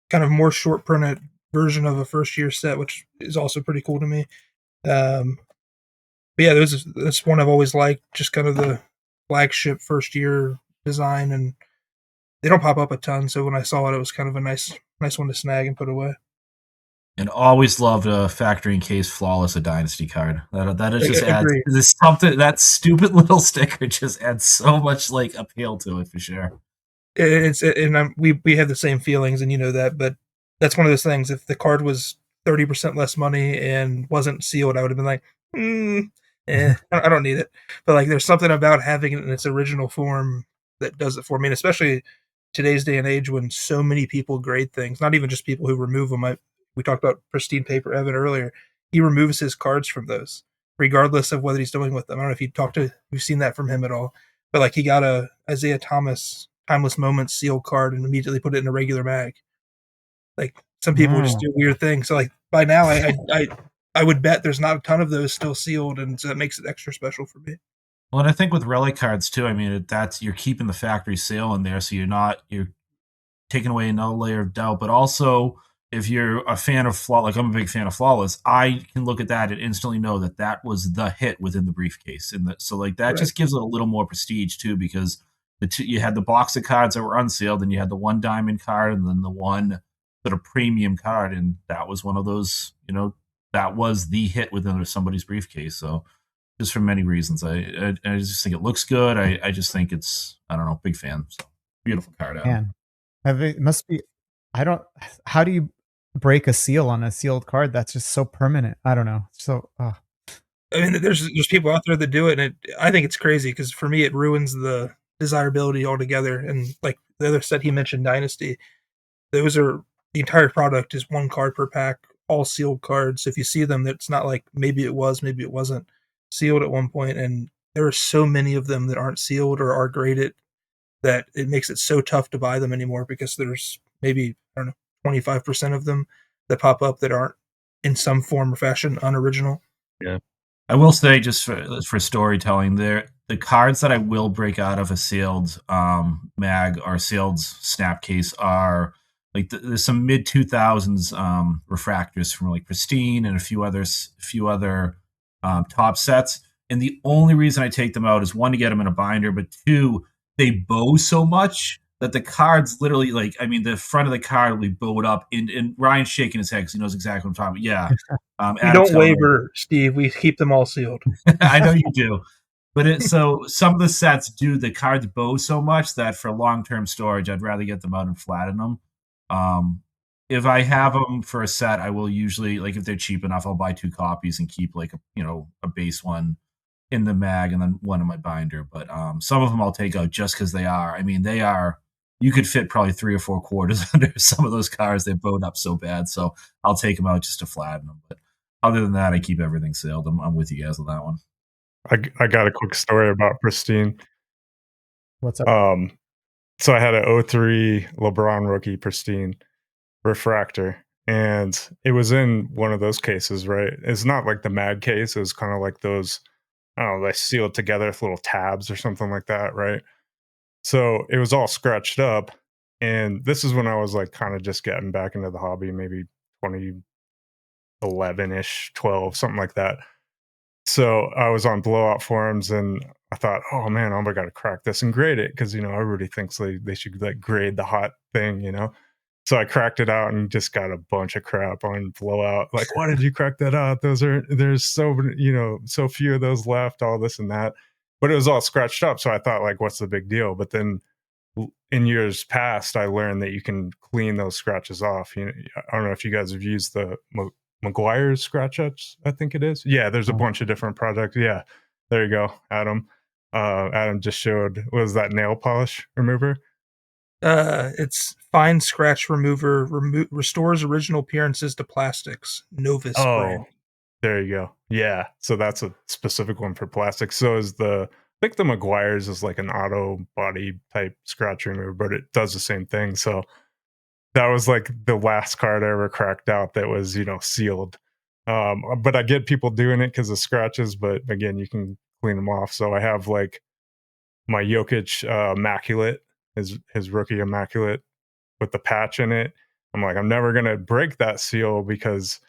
kind of more short printed version of a first year set, which is also pretty cool to me. But yeah, that's one I've always liked. Just kind of the flagship first year design, and they don't pop up a ton. So when I saw it, it was kind of a nice one to snag and put away. And always loved a factory in case flawless a dynasty card. That is just adds this something, that stupid little sticker just adds so much appeal to it for sure. We have the same feelings, and you know that, but that's one of those things. If the card was 30% less money and wasn't sealed, I would have been like, I don't need it. But there's something about having it in its original form that does it for me, and especially today's day and age when so many people grade things, not even just people who remove them. We talked about Pristine Paper Evan earlier. He removes his cards from those, regardless of what he's doing with them. I don't know if you've seen that from him at all. but like he got a Isaiah Thomas Timeless Moments sealed card and immediately put it in a regular mag. Like some people just Oh, do weird things. So like by now, I would bet there's not a ton of those still sealed, and so that makes it extra special for me. Well, and I think with relic cards too. I mean, that's you're keeping the factory seal in there, so you're taking away another layer of doubt. But also, if you're a fan of like I'm a big fan of Flawless, I can look at that and instantly know that that was the hit within the briefcase, and so like that Right. just gives it a little more prestige too, because you had the box of cards that were unsealed, and you had the one diamond card, and then the one sort of premium card, and that was one of those, that was the hit within somebody's briefcase. So just for many reasons, I just think it looks good. I just think it's, I don't know, big fan. So beautiful card, Adam. man. It must be. I don't. How do you break a seal on a sealed card? That's just so permanent. I don't know. So, I mean, there's people out there that do it, and I think it's crazy because for me, it ruins the desirability altogether. And like the other set he mentioned, Dynasty, those are the entire product is one card per pack, all sealed cards. If you see them, it's not like maybe it was, maybe it wasn't sealed at one point, and there are so many of them that aren't sealed or are graded that it makes it so tough to buy them anymore because there's maybe, I don't know, 25% of them that pop up that aren't in some form or fashion unoriginal. Yeah. I will say, just for storytelling, the cards that I will break out of a sealed mag or sealed snap case are like there's some mid 2000s refractors from like Pristine and a few other top sets. And the only reason I take them out is one, to get them in a binder, but two, they bow so much that the cards literally, like, I mean, the front of the card will be bowed up. And Ryan's shaking his head because he knows exactly what I'm talking about. Yeah. We don't waver, Steve. We keep them all sealed. I know you do. But so some of the sets do, the cards bow so much that for long-term storage, I'd rather get them out and flatten them. If I have them for a set, I will usually, like, if they're cheap enough, I'll buy 2 copies and keep like a base one in the mag and then one in my binder. But some of them I'll take out just because they are. I mean, they are. You could fit probably 3 or 4 quarters under some of those cards. They're bowed up so bad, so I'll take them out just to flatten them. But other than that, I keep everything sealed. I'm with you guys on that one. I got a quick story about Pristine. what's up? So I had an 03 LeBron rookie Pristine refractor, and it was in one of those cases, right? It's not like the mag case. It was kind of like those, I don't know, they sealed together with little tabs or something like that, right? So it was all scratched up. And this is when I was like kind of just getting back into the hobby, maybe 2011-ish, 12, something like that. So I was on blowout forums and I thought, oh man, I got to crack this and grade it because, everybody thinks they should like grade the hot thing. So I cracked it out and just got a bunch of crap on blowout. Like, why did you crack that out? There's so few of those left, all this and that. But it was all scratched up. So I thought, like, what's the big deal? But then in years past, I learned that you can clean those scratches off. I don't know if you guys have used the McGuire's scratch ups, I think it is. Yeah, there's a bunch of different products. Yeah, there you go, Adam. Adam just showed, what was that, nail polish remover? It's fine scratch remover, restores original appearances to plastics. Novus brand. There you go. Yeah, so that's a specific one for plastic. So is I think the McGuire's is like an auto body type scratch remover, but it does the same thing. So that was like the last card I ever cracked out that was, sealed. But I get people doing it because of scratches, but again, you can clean them off. So I have like my Jokic Immaculate, his rookie Immaculate with the patch in it. I'm like, I'm never gonna break that seal because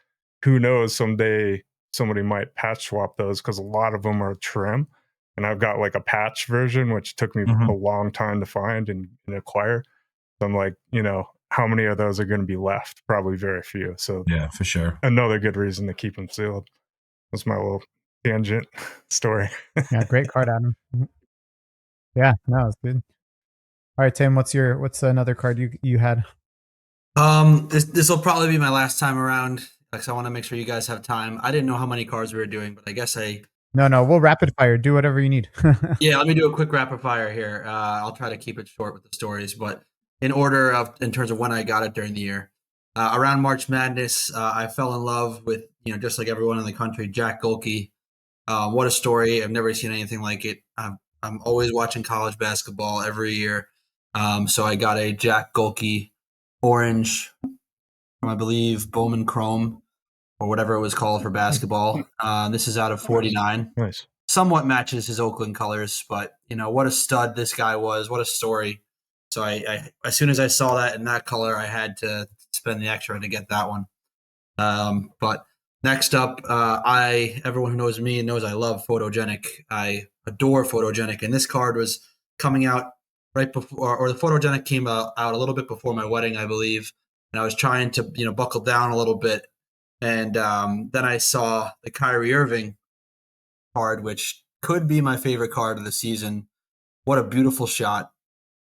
who knows, someday somebody might patch swap those because a lot of them are trim. And I've got like a patch version, which took me a long time to find and acquire. So I'm like, how many of those are going to be left? Probably very few. So yeah, for sure. Another good reason to keep them sealed. That's my little tangent story. Yeah, great card, Adam. Yeah, no, it's good. All right, Tim, what's another card you had? This will probably be my last time around because I want to make sure you guys have time. I didn't know how many cards we were doing, but I guess No, we'll rapid fire. Do whatever you need. Yeah, let me do a quick rapid fire here. I'll try to keep it short with the stories, but in terms of when I got it during the year. Around March Madness, I fell in love with, just like everyone in the country, Jack Golke. What a story. I've never seen anything like it. I'm always watching college basketball every year. So I got a Jack Golke orange from, I believe, Bowman Chrome or whatever it was called for basketball. This is out of 49. Nice. Somewhat matches his Oakland colors, but what a stud this guy was. What a story. So I as soon as I saw that in that color, I had to spend the extra to get that one. But next up, everyone who knows me knows I love Photogenic. I adore Photogenic, and this card was coming out right before, or the Photogenic came out a little bit before my wedding, I believe. And I was trying to buckle down a little bit, and then I saw the Kyrie Irving card, which could be my favorite card of the season. What a beautiful shot!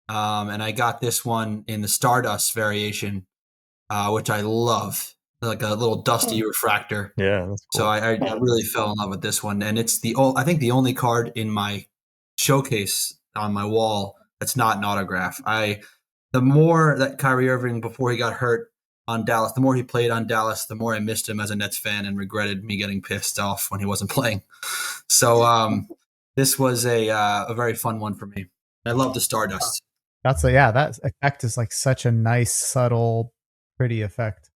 And I got this one in the Stardust variation, which I love, like a little dusty refractor. Yeah, that's cool. So I really fell in love with this one, and it's I think the only card in my showcase on my wall that's not an autograph. The more that Kyrie Irving, before he got hurt on Dallas, the more he played on Dallas, the more I missed him as a Nets fan and regretted me getting pissed off when he wasn't playing. So this was a very fun one for me. I love the Stardust. That effect is like such a nice, subtle, pretty effect.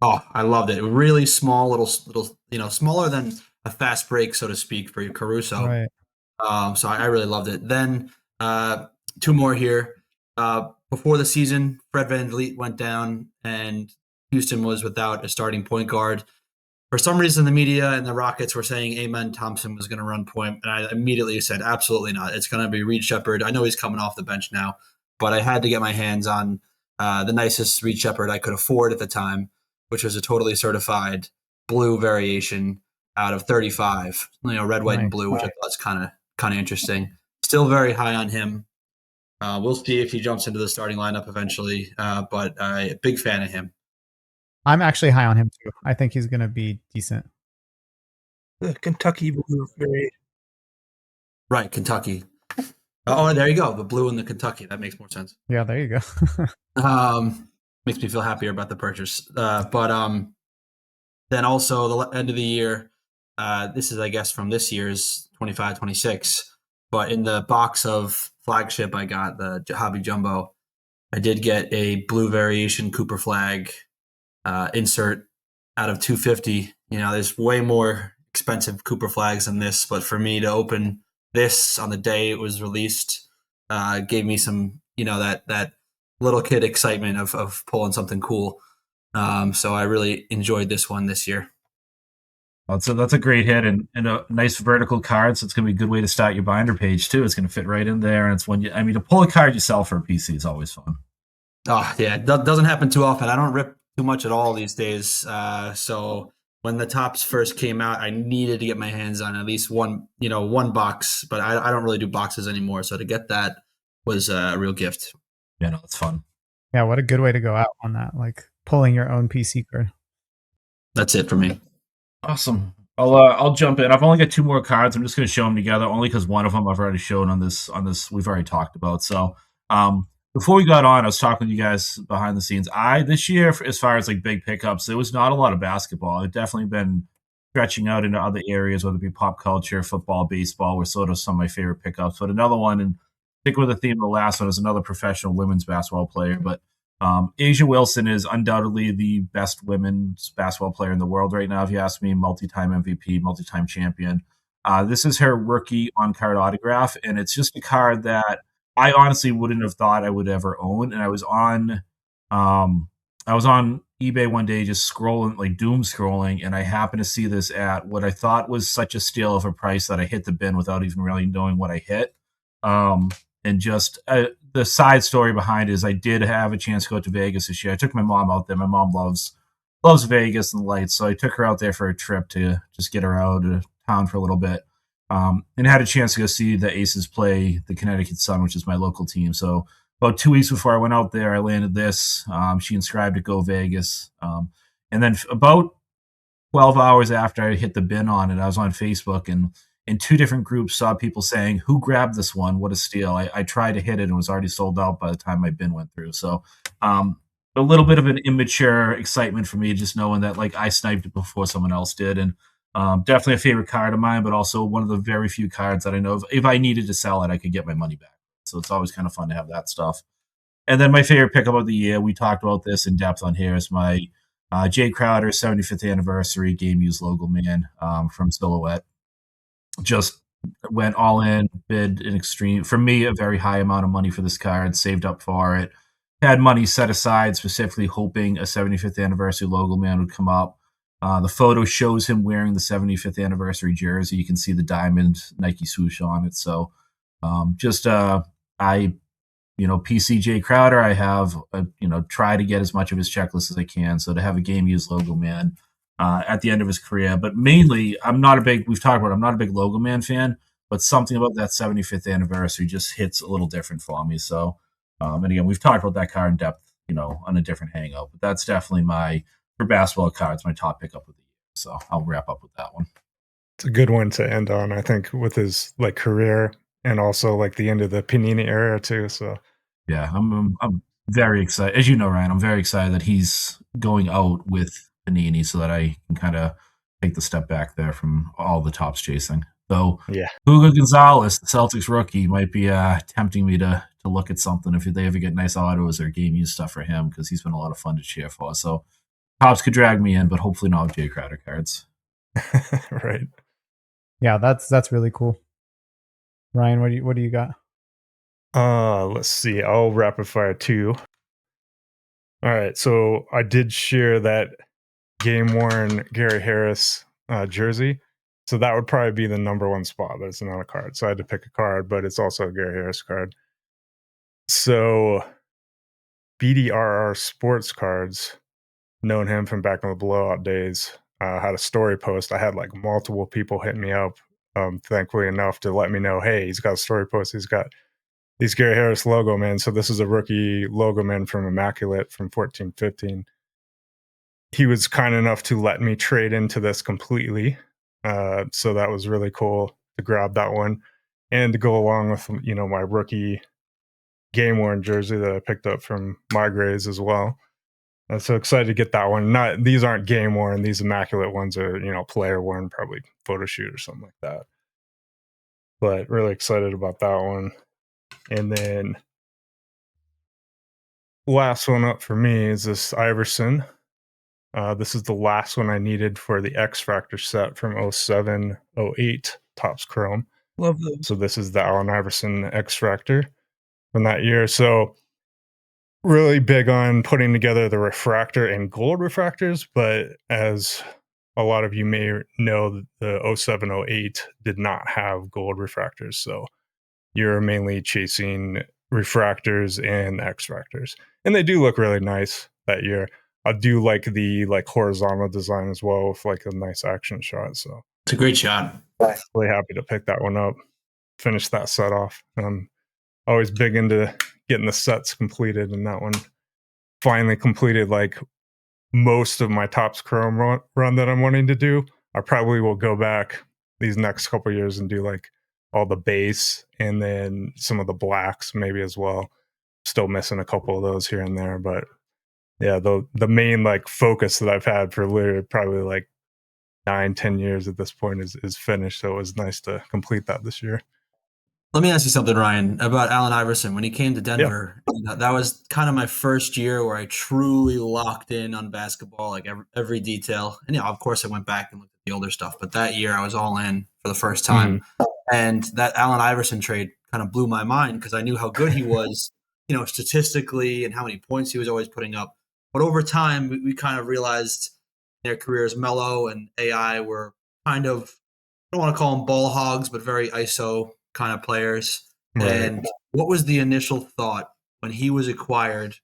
Oh, I loved it. Really small, little, smaller than a fast break, so to speak, for Caruso. Right. So I really loved it. Then two more here. Before the season, Fred VanVleet went down, and Houston was without a starting point guard. For some reason, the media and the Rockets were saying Amen Thompson was going to run point, and I immediately said, absolutely not. It's going to be Reed Shepherd. I know he's coming off the bench now, but I had to get my hands on the nicest Reed Shepherd I could afford at the time, which was a totally certified blue variation out of 35, red, white, and blue, which I thought was kind of interesting. Still very high on him. We'll see if he jumps into the starting lineup eventually, but a big fan of him. I'm actually high on him too. I think he's going to be decent. The Kentucky blue variation. Right, Kentucky. Oh, there you go. The blue and the Kentucky. That makes more sense. Yeah, there you go. Makes me feel happier about the purchase. But then also the end of the year, this is, I guess, from this year's 25-26. But in the box of flagship, I got the Hobby Jumbo. I did get a blue variation Cooper flag insert out of 250. There's way more expensive Cooper flags than this, but for me to open this on the day it was released gave me some, that little kid excitement of pulling something cool. So I really enjoyed this one this year. So that's a great hit and a nice vertical card. So it's going to be a good way to start your binder page too. It's going to fit right in there. And it's to pull a card yourself for a PC is always fun. Oh yeah. It doesn't happen too often. I don't rip too much at all these days. So when the tops first came out, I needed to get my hands on at least one box, but I don't really do boxes anymore. So to get that was a real gift. Yeah, no, it's fun. Yeah, what a good way to go out on that, like pulling your own PC card. That's it for me. Awesome. I'll jump in. I've only got two more cards. I'm just going to show them together, only because one of them I've already shown on this. We've already talked about. So before we got on, I was talking to you guys behind the scenes. This year, as far as like big pickups, there was not a lot of basketball. I've definitely been stretching out into other areas, whether it be pop culture, football, baseball, were sort of some of my favorite pickups. But another one, and stick with the theme of the last one, is another professional women's basketball player. But Asia Wilson is undoubtedly the best women's basketball player in the world right now, if you ask me. Multi-time MVP, multi-time champion. This is her rookie on-card autograph, and it's just a card that I honestly wouldn't have thought I would ever own. And I was on eBay one day just scrolling, like doom scrolling, and I happened to see this at what I thought was such a steal of a price that I hit the bin without even really knowing what I hit. And just the side story behind it is I did have a chance to go to Vegas this year. I took my mom out there. My mom loves Vegas and the lights, so I took her out there for a trip to just get her out of town for a little bit. And had a chance to go see the Aces play the Connecticut Sun, which is my local team. So about 2 weeks before I went out there, I landed this. She inscribed to Go Vegas. And then about 12 hours after I hit the bin on it, I was on Facebook, and in two different groups saw people saying, who grabbed this one? What a steal. I tried to hit it and was already sold out by the time my bin went through. So a little bit of an immature excitement for me, just knowing that like I sniped it before someone else did. And Definitely a favorite card of mine, but also one of the very few cards that I know if I needed to sell it, I could get my money back. So it's always kind of fun to have that stuff. And then my favorite pickup of the year, we talked about this in depth on here, is my Jay Crowder 75th anniversary game used logo man from Silhouette. Just went all in, bid an extreme, for me, a very high amount of money for this card, saved up for it, had money set aside specifically hoping a 75th anniversary logo man would come up. The photo shows him wearing the 75th anniversary jersey. You can see the diamond Nike swoosh on it. So I PCJ Crowder, I have, try to get as much of his checklist as I can. So to have a game used logo man at the end of his career, but mainly, I'm not a big logo man fan, but something about that 75th anniversary just hits a little different for me. So, and again, we've talked about that card in depth, on a different hangout, but that's definitely for basketball cards, my top pickup of the year. So I'll wrap up with that one. It's a good one to end on, I think, with his like career and also like the end of the Panini era too. So yeah, I'm very excited. As you know, Ryan, I'm very excited that he's going out with Panini so that I can kind of take the step back there from all the tops chasing. Though yeah, Hugo Gonzalez, the Celtics rookie, might be tempting me to look at something if they ever get nice autos or game used stuff for him because he's been a lot of fun to cheer for. So Pops could drag me in, but hopefully not with Jay Crowder cards. right. Yeah, that's really cool. Ryan, what do you got? Let's see. I'll rapid fire 2. All right. So I did share that game worn Gary Harris jersey. So that would probably be the number one spot, but it's not a card. So I had to pick a card, but it's also a Gary Harris card. So BDRR Sports Cards, known him from back in the blowout days, had a story post. I had like multiple people hit me up, thankfully enough to let me know, hey, he's got a story post. He's got these Gary Harris logo man. So this is a rookie logo man from Immaculate from 14-15. He was kind enough to let me trade into this completely. So that was really cool to grab that one and to go along with, my rookie game worn jersey that I picked up from My Grays as well. I'm so excited to get that one. These aren't game worn. These Immaculate ones are, player worn, probably photo shoot or something like that. But really excited about that one. And then last one up for me is this Iverson. This is the last one I needed for the X Factor set from 07-08 Topps Chrome. Love those. So this is the Allen Iverson X Factor from that year. So really big on putting together the refractor and gold refractors, but as a lot of you may know, the 07-08 did not have gold refractors. So you're mainly chasing refractors and X Factors. And they do look really nice that year. I do like the horizontal design as well with like a nice action shot. So it's a great shot. Really happy to pick that one up, finish that set off. I'm always big into getting the sets completed, and that one finally completed like most of my Topps Chrome run that I'm wanting to do. I probably will go back these next couple of years and do like all the base and then some of the blacks maybe as well. Still missing a couple of those here and there, but yeah, the main like focus that I've had for literally probably like 9-10 years at this point is finished. So it was nice to complete that this year. Let me ask you something, Ryan, about Allen Iverson. When he came to Denver, that was kind of my first year where I truly locked in on basketball, like every detail. And of course, I went back and looked at the older stuff, but that year I was all in for the first time. Mm-hmm. And that Allen Iverson trade kind of blew my mind because I knew how good he was, statistically and how many points he was always putting up. But over time, we kind of realized their careers, Melo and AI, were kind of, I don't want to call them ball hogs, but very ISO kind of players. Right. And what was the initial thought when he was acquired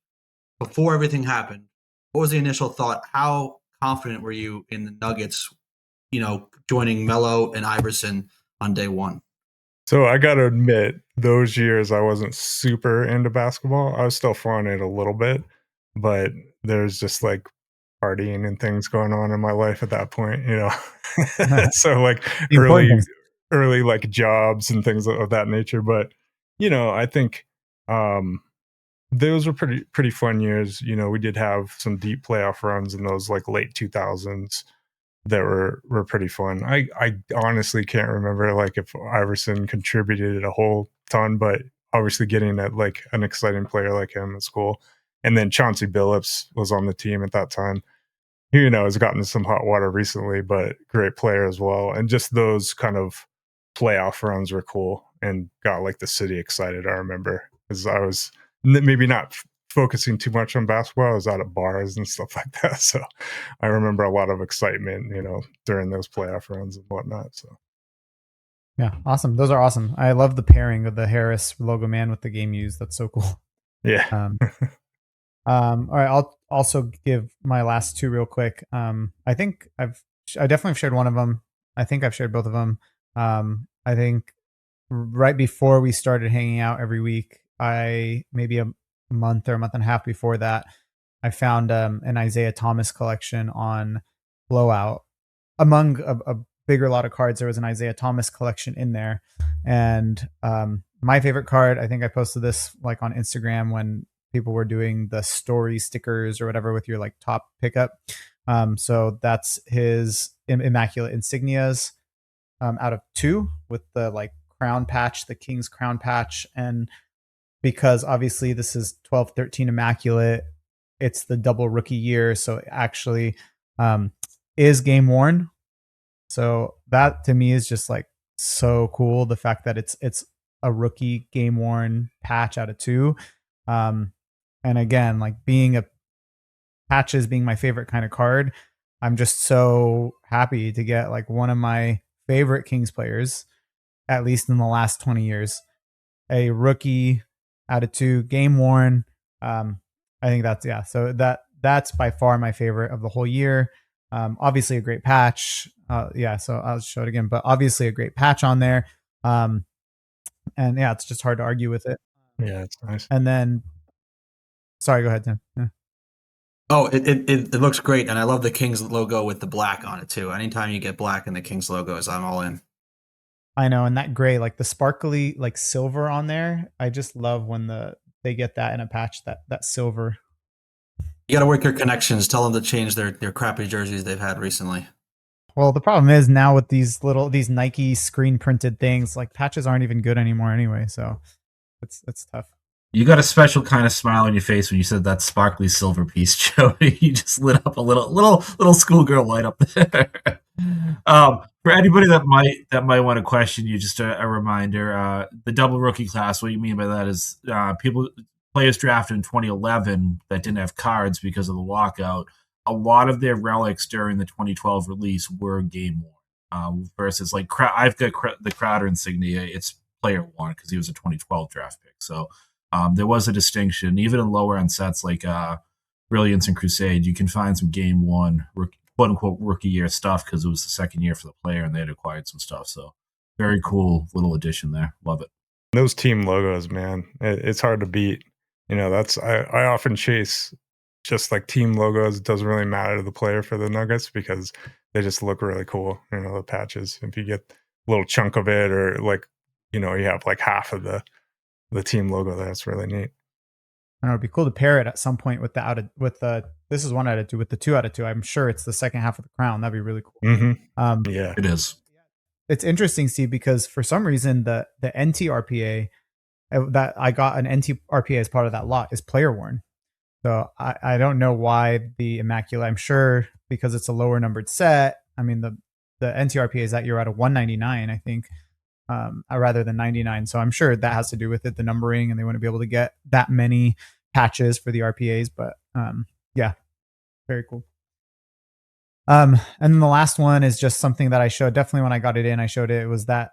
before everything happened? What was the initial thought? How confident were you in the Nuggets, joining Melo and Iverson on day one? So I got to admit, those years I wasn't super into basketball. I was still following it a little bit, but there's just like partying and things going on in my life at that point, So like early like jobs and things of that nature. But, I think those were pretty fun years. We did have some deep playoff runs in those like late 2000s. that were pretty fun. I honestly can't remember like if Iverson contributed a whole ton, but obviously getting that like an exciting player like him is cool. And then Chauncey Billups was on the team at that time. He, has gotten some hot water recently, but great player as well. And just those kind of playoff runs were cool and got like the city excited. I remember because I was maybe not focusing too much on basketball. I was out at bars and stuff like that. So I remember a lot of excitement, during those playoff runs and whatnot. So yeah, awesome. Those are awesome. I love the pairing of the Harris logo man with the game used. That's so cool. yeah. All right, I'll also give my last two real quick. I think I definitely have shared one of them. I think I've shared both of them. I think right before we started hanging out every week, maybe a month or a month and a half before that, I found an Isaiah Thomas collection on Blowout. Among a bigger lot of cards, there was an Isaiah Thomas collection in there, and my favorite card. I think I posted this like on Instagram when people were doing the story stickers or whatever with your like top pickup. So that's his Immaculate Insignias out of 2 with the like crown patch, the King's crown patch. And because obviously this is 12-13 Immaculate, it's the double rookie year. So it actually is game worn. So that to me is just like so cool. The fact that it's a rookie game worn patch out of 2. And again, like patches being my favorite kind of card, I'm just so happy to get like one of my favorite Kings players, at least in the last 20 years, a rookie out of 2 game worn. I think so that's by far my favorite of the whole year. Obviously a great patch. So I'll show it again, but obviously a great patch on there. And yeah, it's just hard to argue with it. Yeah, it's nice. And then sorry, go ahead, Tim. Yeah. Oh, it looks great, and I love the Kings logo with the black on it too. Anytime you get black in the Kings logos, I'm all in. I know, and that gray, like the sparkly, like silver on there. I just love when they get that in a patch, that silver. You got to work your connections. Tell them to change their crappy jerseys they've had recently. Well, the problem is now with these Nike screen printed things, like patches aren't even good anymore anyway. So it's tough. You got a special kind of smile on your face when you said that sparkly silver piece, Joe. You just lit up a little schoolgirl light up there. For anybody that might want to question you, just a reminder: the double rookie class. What you mean by that is players drafted in 2011 that didn't have cards because of the lockout. A lot of their relics during the 2012 release were game worn. Versus like I've got the Crowder insignia. It's player worn because he was a 2012 draft pick. So. There was a distinction, even in lower end sets like Brilliance and Crusade. You can find some game 1, quote unquote, rookie year stuff because it was the second year for the player and they had acquired some stuff. So, very cool little addition there. Love it. Those team logos, man, it's hard to beat. That's I often chase just like team logos. It doesn't really matter to the player for the Nuggets because they just look really cool. The patches. If you get a little chunk of it, or like you have like half of the team logo, that's really neat. I know it'd be cool to pair it at some point with this is 1 out of 2 with the 2 out of 2. I'm sure it's the second half of the crown. That'd be really cool. Mm-hmm. Yeah, it is. It's interesting, Steve, because for some reason the NT RPA that I got an NT RPA as part of that lot is player worn. So I don't know why the Immaculate. I'm sure because it's a lower numbered set. I mean the NT RPA is that year out of 199, I think. Rather than 99. So I'm sure that has to do with it, the numbering, and they want to be able to get that many patches for the RPAs. But yeah, very cool. And then the last one is just something that I showed. Definitely when I got it in, I showed it. It was that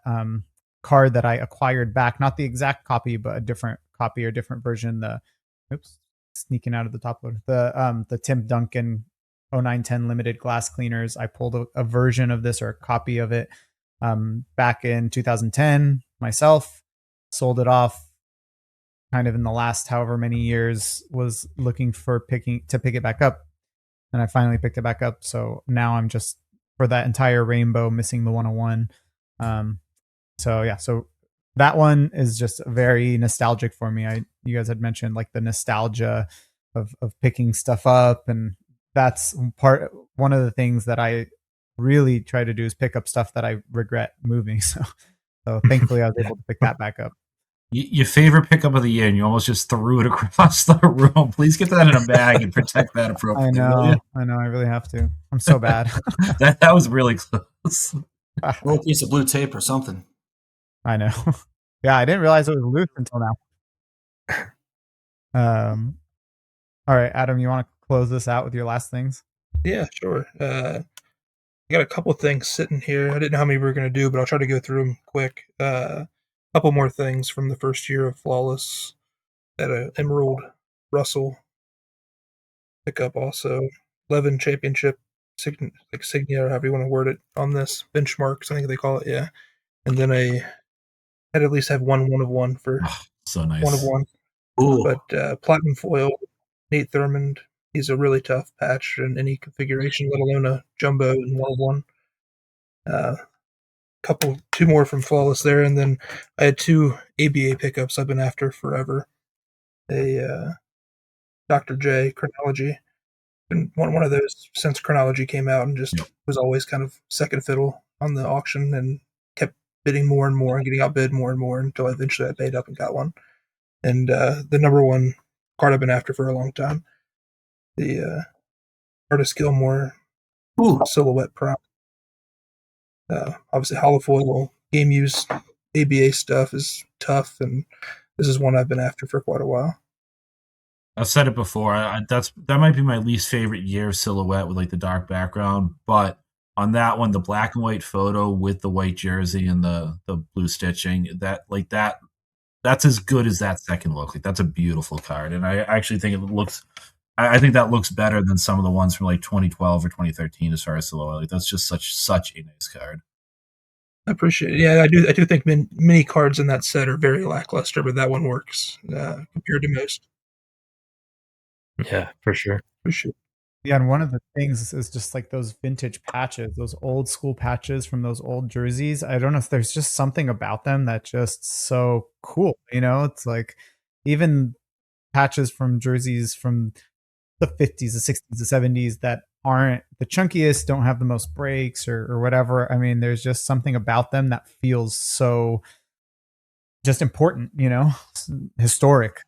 card that I acquired back, not the exact copy, but a different copy or different version. Sneaking out of the top loader. The Tim Duncan 0910 limited glass cleaners. I pulled a version of this or a copy of it back in 2010 myself, sold it off kind of in the last however many years, was looking for pick it back up, and I finally picked it back up. So now I'm just for that entire rainbow missing the 101. So that one is just very nostalgic for me. You guys had mentioned like the nostalgia of picking stuff up, and that's one of the things that I really try to do is pick up stuff that I regret moving. So thankfully I was able to pick that back up. Your favorite pickup of the year, and you almost just threw it across the room. Please get that in a bag and protect that appropriately. I know. I really have to. I'm so bad. that was really close. A little piece of blue tape or something. I know. Yeah, I didn't realize it was loose until now. All right, Adam, you want to close this out with your last things? Yeah, sure. I got a couple of things sitting here. I didn't know how many we were going to do, but I'll try to go through them quick. Couple more things from the first year of Flawless. At a Emerald Russell pickup also. 11 championship signia, or however you want to word it, on this. Benchmarks, I think they call it, yeah. And then I'd at least have one of one for so nice. one of one. Ooh. But platinum foil, Nate Thurmond, he's a really tough patch in any configuration, let alone a jumbo and one of one. Two more from Flawless there, and then I had 2 ABA pickups I've been after forever. A Dr. J Chronology, been one of those since Chronology came out, and just was always kind of second fiddle on the auction, and kept bidding more and more and getting outbid more and more until eventually I paid up and got one. And the number one card I've been after for a long time, the Artist Gilmore Silhouette Prime. Obviously, holofoil game use ABA stuff is tough, and this is one I've been after for quite a while. I've said it before. That might be my least favorite year of Silhouette with like the dark background, but on that one, the black and white photo with the white jersey and the blue stitching, that's as good as that second look. Like that's a beautiful card, and I actually think it looks. I think that looks better than some of the ones from like 2012 or 2013 as far as Silhouette. Like that's just such a nice card. I appreciate it. Yeah, I do think many cards in that set are very lackluster, but that one works compared to most. Yeah, for sure. For sure. Yeah, and one of the things is just like those vintage patches, those old school patches from those old jerseys. I don't know if there's just something about them that's just so cool. You know, it's like even patches from jerseys from the 50s, the 60s, the 70s that aren't the chunkiest, don't have the most breaks or whatever. I mean, there's just something about them that feels so just important, you know, historic.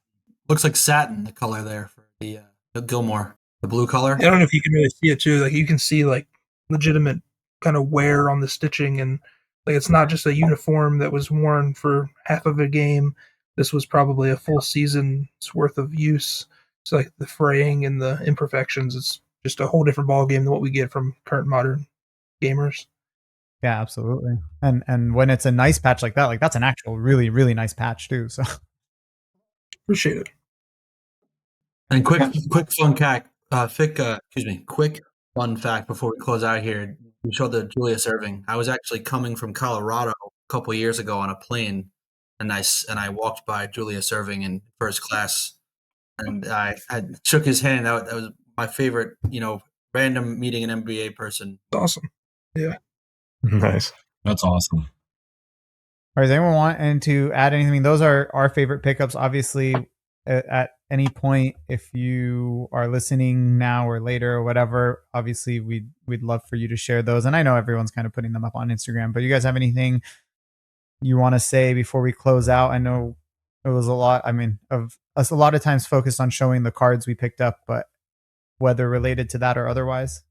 Looks like satin, the color there for the Gilmore, the blue color. I don't know if you can really see it too. Like you can see like legitimate kind of wear on the stitching, and like it's not just a uniform that was worn for half of a game. This was probably a full season's worth of use. So like the fraying and the imperfections, it's just a whole different ball game than what we get from current modern gamers. Yeah, absolutely. And when it's a nice patch like that, like that's an actual really, really nice patch too. So appreciate it. And quick fun fact before we close out here. We showed the Julius Erving. I was actually coming from Colorado a couple of years ago on a plane, and I walked by Julius Erving in first class, and I shook his hand. That was my favorite, random meeting an NBA person. Awesome. Yeah. Nice. That's awesome. All right, does anyone want to add anything? I mean, those are our favorite pickups. Obviously, at any point, if you are listening now or later or whatever, obviously we'd love for you to share those. And I know everyone's kind of putting them up on Instagram, but you guys have anything you want to say before we close out? I know it was a lot. I mean, of us a lot of times focused on showing the cards we picked up, but whether related to that or otherwise.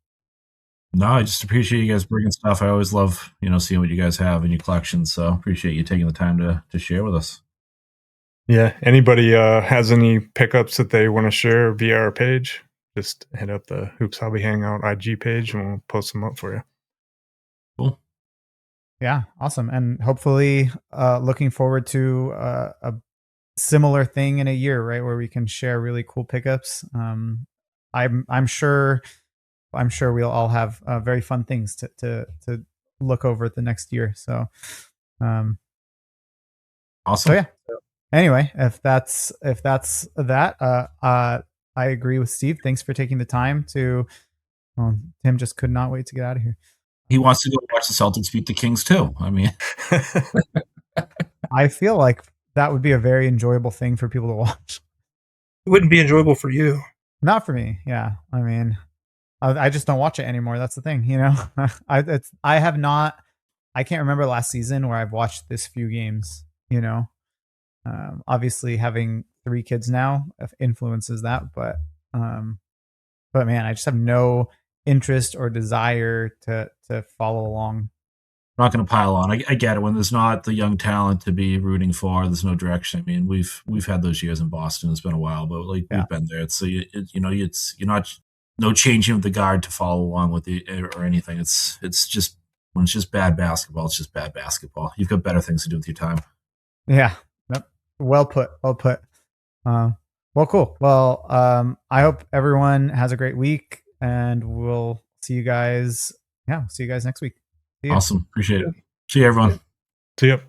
No, I just appreciate you guys bringing stuff. I always love, seeing what you guys have in your collection. So appreciate you taking the time to share with us. Yeah. Anybody has any pickups that they want to share via our page, just hit up the Hoops Hobby Hangout IG page and we'll post them up for you. Cool. Yeah, awesome. And hopefully looking forward to a similar thing in a year, right, where we can share really cool pickups. I'm sure we'll all have very fun things to look over the next year. So awesome. So yeah. Anyway, if that's that, I agree with Steve. Thanks for taking the time to. Tim just could not wait to get out of here. He wants to go watch the Celtics beat the Kings too. I mean, I feel like that would be a very enjoyable thing for people to watch. It wouldn't be enjoyable for you. Not for me. Yeah, I mean, I just don't watch it anymore. That's the thing, I can't remember last season where I've watched this few games. Obviously having 3 kids now influences that, but man, I just have no interest or desire to follow along. I'm not going to pile on. I get it when there's not the young talent to be rooting for. There's no direction. I mean, we've had those years in Boston. It's been a while, but like we've been there. So you're not no changing of the guard to follow along with the or anything. It's just when it's just bad basketball. It's just bad basketball. You've got better things to do with your time. Yeah. Yep. Well put. Well put. Well, cool. Well, I hope everyone has a great week, and we'll see you guys. Yeah, see you guys next week. Awesome. Appreciate it. See you, everyone. See you.